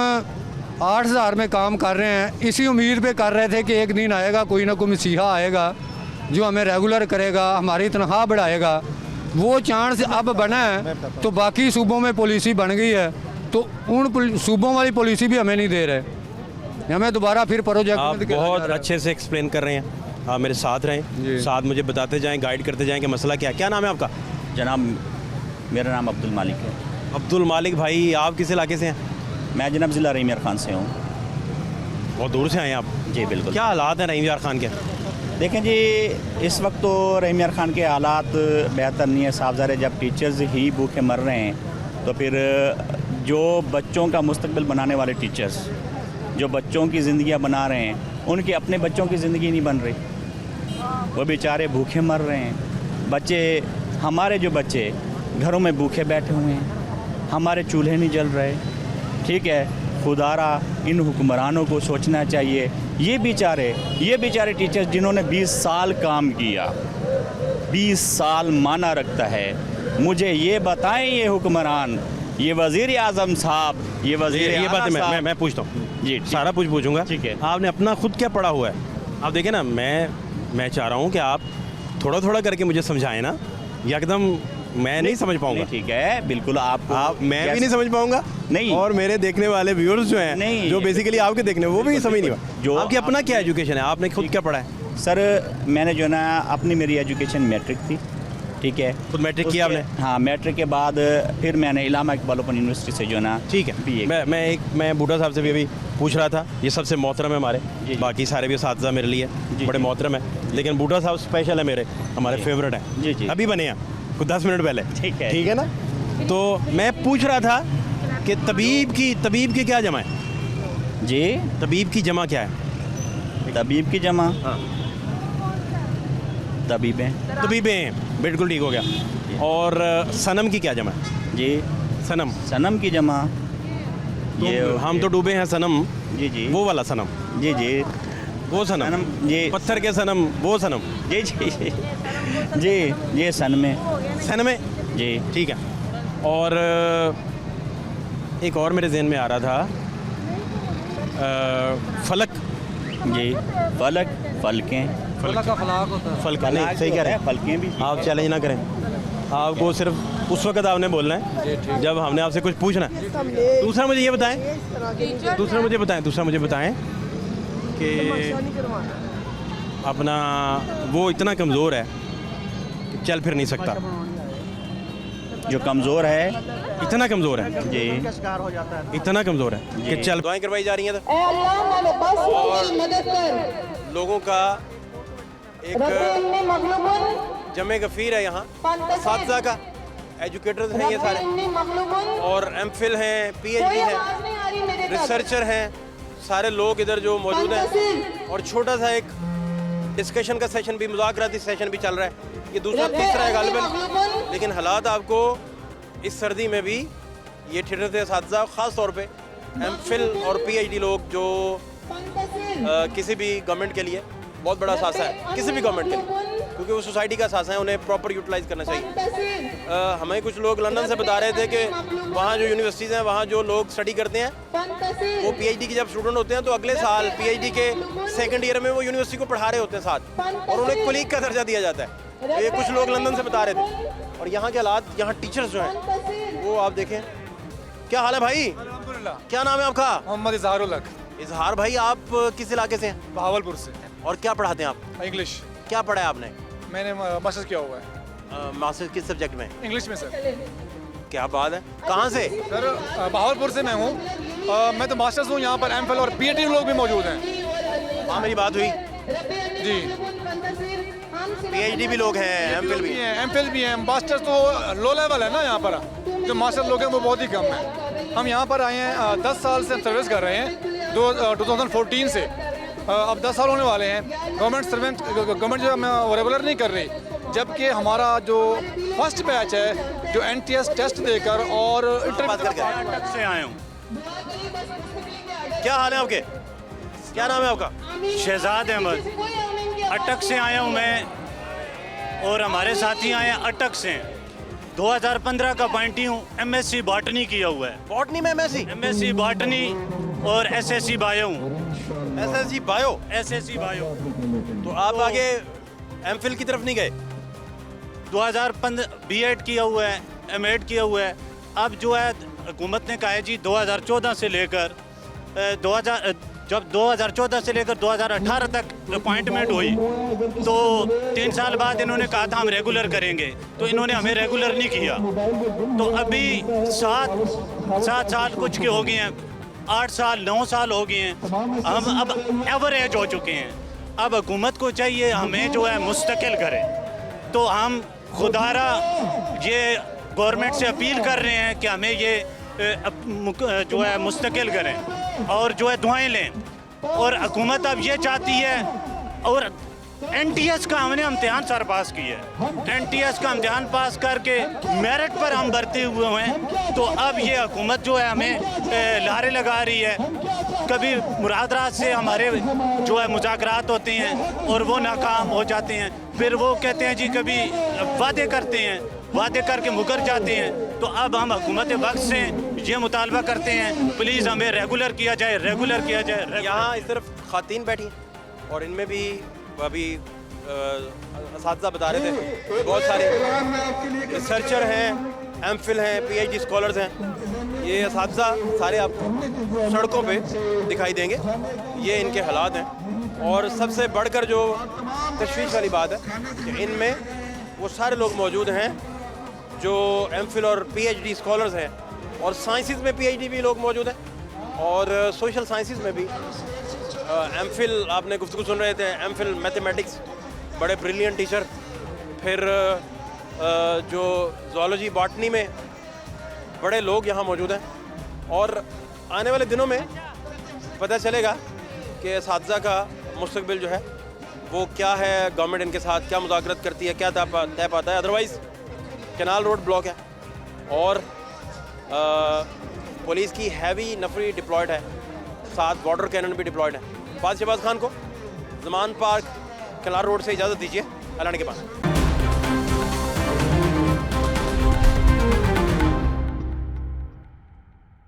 8,000 में काम कर रहे हैं, इसी उम्मीद पे कर रहे थे कि एक दिन आएगा कोई ना कोई मसीहा आएगा जो हमें रेगुलर करेगा, हमारी तनख्वाह बढ़ाएगा। वो चांस अब बना है तो बाकी सूबों में पॉलिसी बन गई है, तो उन सूबों वाली पॉलिसी भी हमें नहीं दे रहे। हमें दोबारा फिर प्रोजेक्ट आप बहुत अच्छे से एक्सप्लेन कर रहे हैं, आप मेरे साथ रहें, साथ मुझे बताते जाएं, गाइड करते जाएं कि मसला क्या है। क्या नाम है आपका? जनाब मेरा नाम अब्दुल मालिक है। अब्दुल मालिक भाई, आप किस इलाके से हैं? मैं जनाब ज़िला रहीम यार खान से हूँ। बहुत दूर से आए हैं आप? जी बिल्कुल। क्या हालात हैं रहीम यार खान के? देखें जी, इस वक्त तो रहीम यार खान के हालात बेहतर नहीं है। साहबजारे जब टीचर्स ही भूखे मर रहे हैं तो फिर जो बच्चों का मुस्तकबिल बनाने वाले टीचर्स जो बच्चों की ज़िंदगियाँ बना रहे हैं, उनके अपने बच्चों की ज़िंदगी नहीं बन रही, वो बेचारे भूखे मर रहे हैं। बच्चे, हमारे जो बच्चे घरों में भूखे बैठे हुए हैं, हमारे चूल्हे नहीं जल रहे। ठीक है, खुदारा इन हुक्मरानों को सोचना चाहिए। ये बेचारे टीचर्स जिन्होंने 20 साल काम किया, 20 साल माना रखता है, मुझे ये बताएं ये हुक्मरान, ये वज़ीर आज़म साहब, ये बात मैं पूछता हूँ जी, सारा कुछ पूछूंगा। ठीक है। आपने अपना खुद क्या पढ़ा हुआ है? आप देखें ना, मैं चाह रहा हूँ कि आप थोड़ा थोड़ा करके मुझे समझाएं ना, एकदम मैं नहीं समझ पाऊंगा। ठीक है, बिल्कुल। आप मैं भी नहीं समझ पाऊंगा नहीं, और मेरे देखने वाले व्यूअर्स जो हैं नहीं, जो बेसिकली आपके देखने वो भी समझ नहीं पाए। जो आपकी अपना क्या एजुकेशन है, आपने खुद क्या पढ़ा है? सर मैंने जो ना अपनी मेरी एजुकेशन मैट्रिक थी। ठीक है, खुद मैट्रिक किया आपने? हाँ, मैट्रिक के बाद फिर मैंने इलामा इकबाल ओपन यूनिवर्सिटी से जो ना। ठीक है। मैं बूढ़ा साहब से भी अभी पूछ रहा था, ये सबसे मोहतरम है हमारे, बाकी सारे भी असातिज़ा मेरे लिए बड़े मोहतरम है, लेकिन बूढ़ा साहब स्पेशल है मेरे, हमारे फेवरेट हैं। जी जी, अभी बने हैं कुछ 10 मिनट पहले। ठीक है ना? तो मैं पूछ रहा था कि तबीब की क्या जमा है? जी, तबीब की जमा क्या है? तबीब की जमा? हाँ, तबीबें, बिल्कुल ठीक हो गया। और सनम की क्या जमा है? जी, सनम की जमा ये हम तो डूबे हैं सनम। जी जी, वो वाला सनम। जी जी, वो सनम। जी, पत्थर के सनम, वो सनम। जी जी जी, ये सन में जी, ठीक है। और एक और मेरे जहन में आ रहा था, फलक। जी, फलकें, फलक का फलाक होता है। फलक नहीं, सही कह रहे हैं, फलकें भी। आप चैलेंज ना करें, आपको सिर्फ उस वक्त आपने बोलना है जब हमने आपसे कुछ पूछना है। दूसरा मुझे बताएं कि अपना वो इतना कमज़ोर है कि चल फिर नहीं सकता। जो कमज़ोर है, इतना कमज़ोर है जी, इतना कमज़ोर है कि चल। दुआएं करवाई जा रही हैं और लोगों का एक जमे गफ़ीर है यहाँ, असातिज़ा का, एजुकेटर्स हैं ये सारे, और एमफिल हैं, पीएचडी हैं, रिसर्चर हैं, सारे लोग इधर जो मौजूद हैं। और छोटा सा एक डिस्कशन का सेशन भी, मुज़ाकराती सेशन भी चल रहा है। ये दूसरा तीसरा है गालिबन, लेकिन हालात आपको इस सर्दी में भी ये ठिठुरते असातिज़ा, ख़ास तौर पे एमफिल और पीएचडी लोग जो किसी भी गवर्नमेंट के लिए बहुत बड़ा सासा है, किसी भी गवर्नमेंट के लिए, क्योंकि वो सोसाइटी का सासा है, उन्हें प्रॉपर यूटिलाइज़ करना चाहिए। हमें कुछ लोग लंदन से बता रहे थे कि वहाँ जो यूनिवर्सिटीज़ हैं, वहाँ जो लोग स्टडी करते हैं, वो पीएचडी के जब स्टूडेंट होते हैं तो अगले साल पीएचडी के सेकंड ईयर में वो यूनिवर्सिटी को पढ़ा रहे होते हैं साथ, और उन्हें कोलीग का दर्जा दिया जाता है। तो ये कुछ लोग लंदन से बता रहे थे। और यहाँ के हालात, यहाँ टीचर्स जो हैं वो आप देखें। क्या हाल है भाई? क्या नाम है आपका? मोहम्मद इजहारुल हक। इजहार भाई, आप किस इलाके से हैं? बहावलपुर से। और क्या पढ़ाते हैं आप? इंग्लिश। क्या पढ़ा है आपने? मैंने मास्टर्स किया हुआ है। मास्टर्स किस सब्जेक्ट में? इंग्लिश में सर। क्या बात है, कहाँ से? सर बहावलपुर से मैं हूँ। मैं तो मास्टर्स हूँ, यहाँ पर एमफिल और पीएचडी लोग भी मौजूद हैं। हाँ, मेरी बात हुई जी। पीएचडी भी लोग हैं, एमफिल भी हैं। एमफिल भी हैं। मास्टर्स तो लो लेवल है ना, यहाँ पर जो मास्टर लोग हैं वो बहुत ही कम है। हम यहाँ पर आए हैं, 10 साल से हम सर्विस कर रहे हैं, 2014 से। अब 10 साल होने वाले हैं। गवर्नमेंट जो है वो रेगुलर नहीं कर रही, जबकि हमारा जो फर्स्ट बैच है जो एनटीएस टेस्ट देकर और अटक से आए हूँ। क्या हाल है आपके? क्या नाम है आपका? शहजाद अहमद। अटक से आया हूँ मैं। और हमारे साथी आए हैं अटक से। 2015 का पॉइंटी हूँ, MSc बॉटनी किया हुआ है। बॉटनी में MSc बॉटनी और SSc बायो हूँ। SSc bio? SSc bio. तो आप आगे MPhil की तरफ नहीं गए? 2015 B.Ed किया हुआ है, M.Ed किया हुआ है। अब जो है हुकूमत ने कहा है जी 2014 से लेकर 2014 से लेकर 2018 तक अपॉइंटमेंट हुई, तो 3 साल बाद इन्होंने कहा था हम रेगुलर करेंगे, तो इन्होंने हमें रेगुलर नहीं किया। तो अभी 7 साल कुछ के हो गए हैं, 8 साल 9 साल हो गए हैं, हम अब एवरेज हो चुके हैं। अब हुकूमत को चाहिए हमें जो है मुस्तकिल करें। तो हम खुदारा ये गवर्नमेंट से अपील कर रहे हैं कि हमें ये जो है मुस्तकिल करें और जो है दुआएं लें। और हुकूमत अब ये चाहती है, और NTS का हमने इम्तिहान सर पास किया है, NTS का इम्तिहान पास करके मेरिट पर हम भर्ती हुए हैं। तो अब ये हुकूमत जो है हमें लारे लगा रही है। कभी मुरादरात से हमारे जो है मुज़ाकरात होते हैं और वो नाकाम हो जाते हैं, फिर वो कहते हैं जी, कभी वादे करते हैं, वादे करके मुकर जाते हैं। तो अब हम हुकूमत वक्त से ये मुतालबा करते हैं, प्लीज़ हमें रेगुलर किया जाए, रेगुलर किया जाए। यहाँ इस तरफ ख़वातीन बैठी हैं और इनमें भी अभी असातिज़ा बता रहे थे बहुत सारे रिसर्चर हैं, MPhil हैं, PhD स्कॉलर्स हैं। ये असातिज़ा सारे आपको सड़कों पे दिखाई देंगे। ये इनके हालात हैं। और सबसे बढ़कर जो तशवीश वाली बात है कि इनमें वो सारे लोग मौजूद हैं जो MPhil और PhD स्कॉलर्स हैं, और साइंसेस में PhD भी लोग मौजूद हैं, और सोशल साइंसेस में भी MPhil। आपने गुफ्तगू सुन रहे थे, MPhil मैथमेटिक्स, बड़े ब्रिलियंट टीचर। फिर जो ज़ूलॉजी बॉटनी में बड़े लोग यहाँ मौजूद हैं। और आने वाले दिनों में पता चलेगा कि असातिज़ा का मुस्तकबिल जो है वो क्या है, गवर्नमेंट इनके साथ क्या मुज़ाकरत करती है, क्या तय पाता है। अदरवाइज़ कैनाल रोड ब्लॉक है और पुलिस की हैवी नफरी डिप्लॉयड है, साथ वाटर कैनन भी डिप्लॉयड है। फाज़ शहबाज खान को ज़मान पार्क कैनाल रोड से इजाज़त दीजिए। अल्लाह के पास।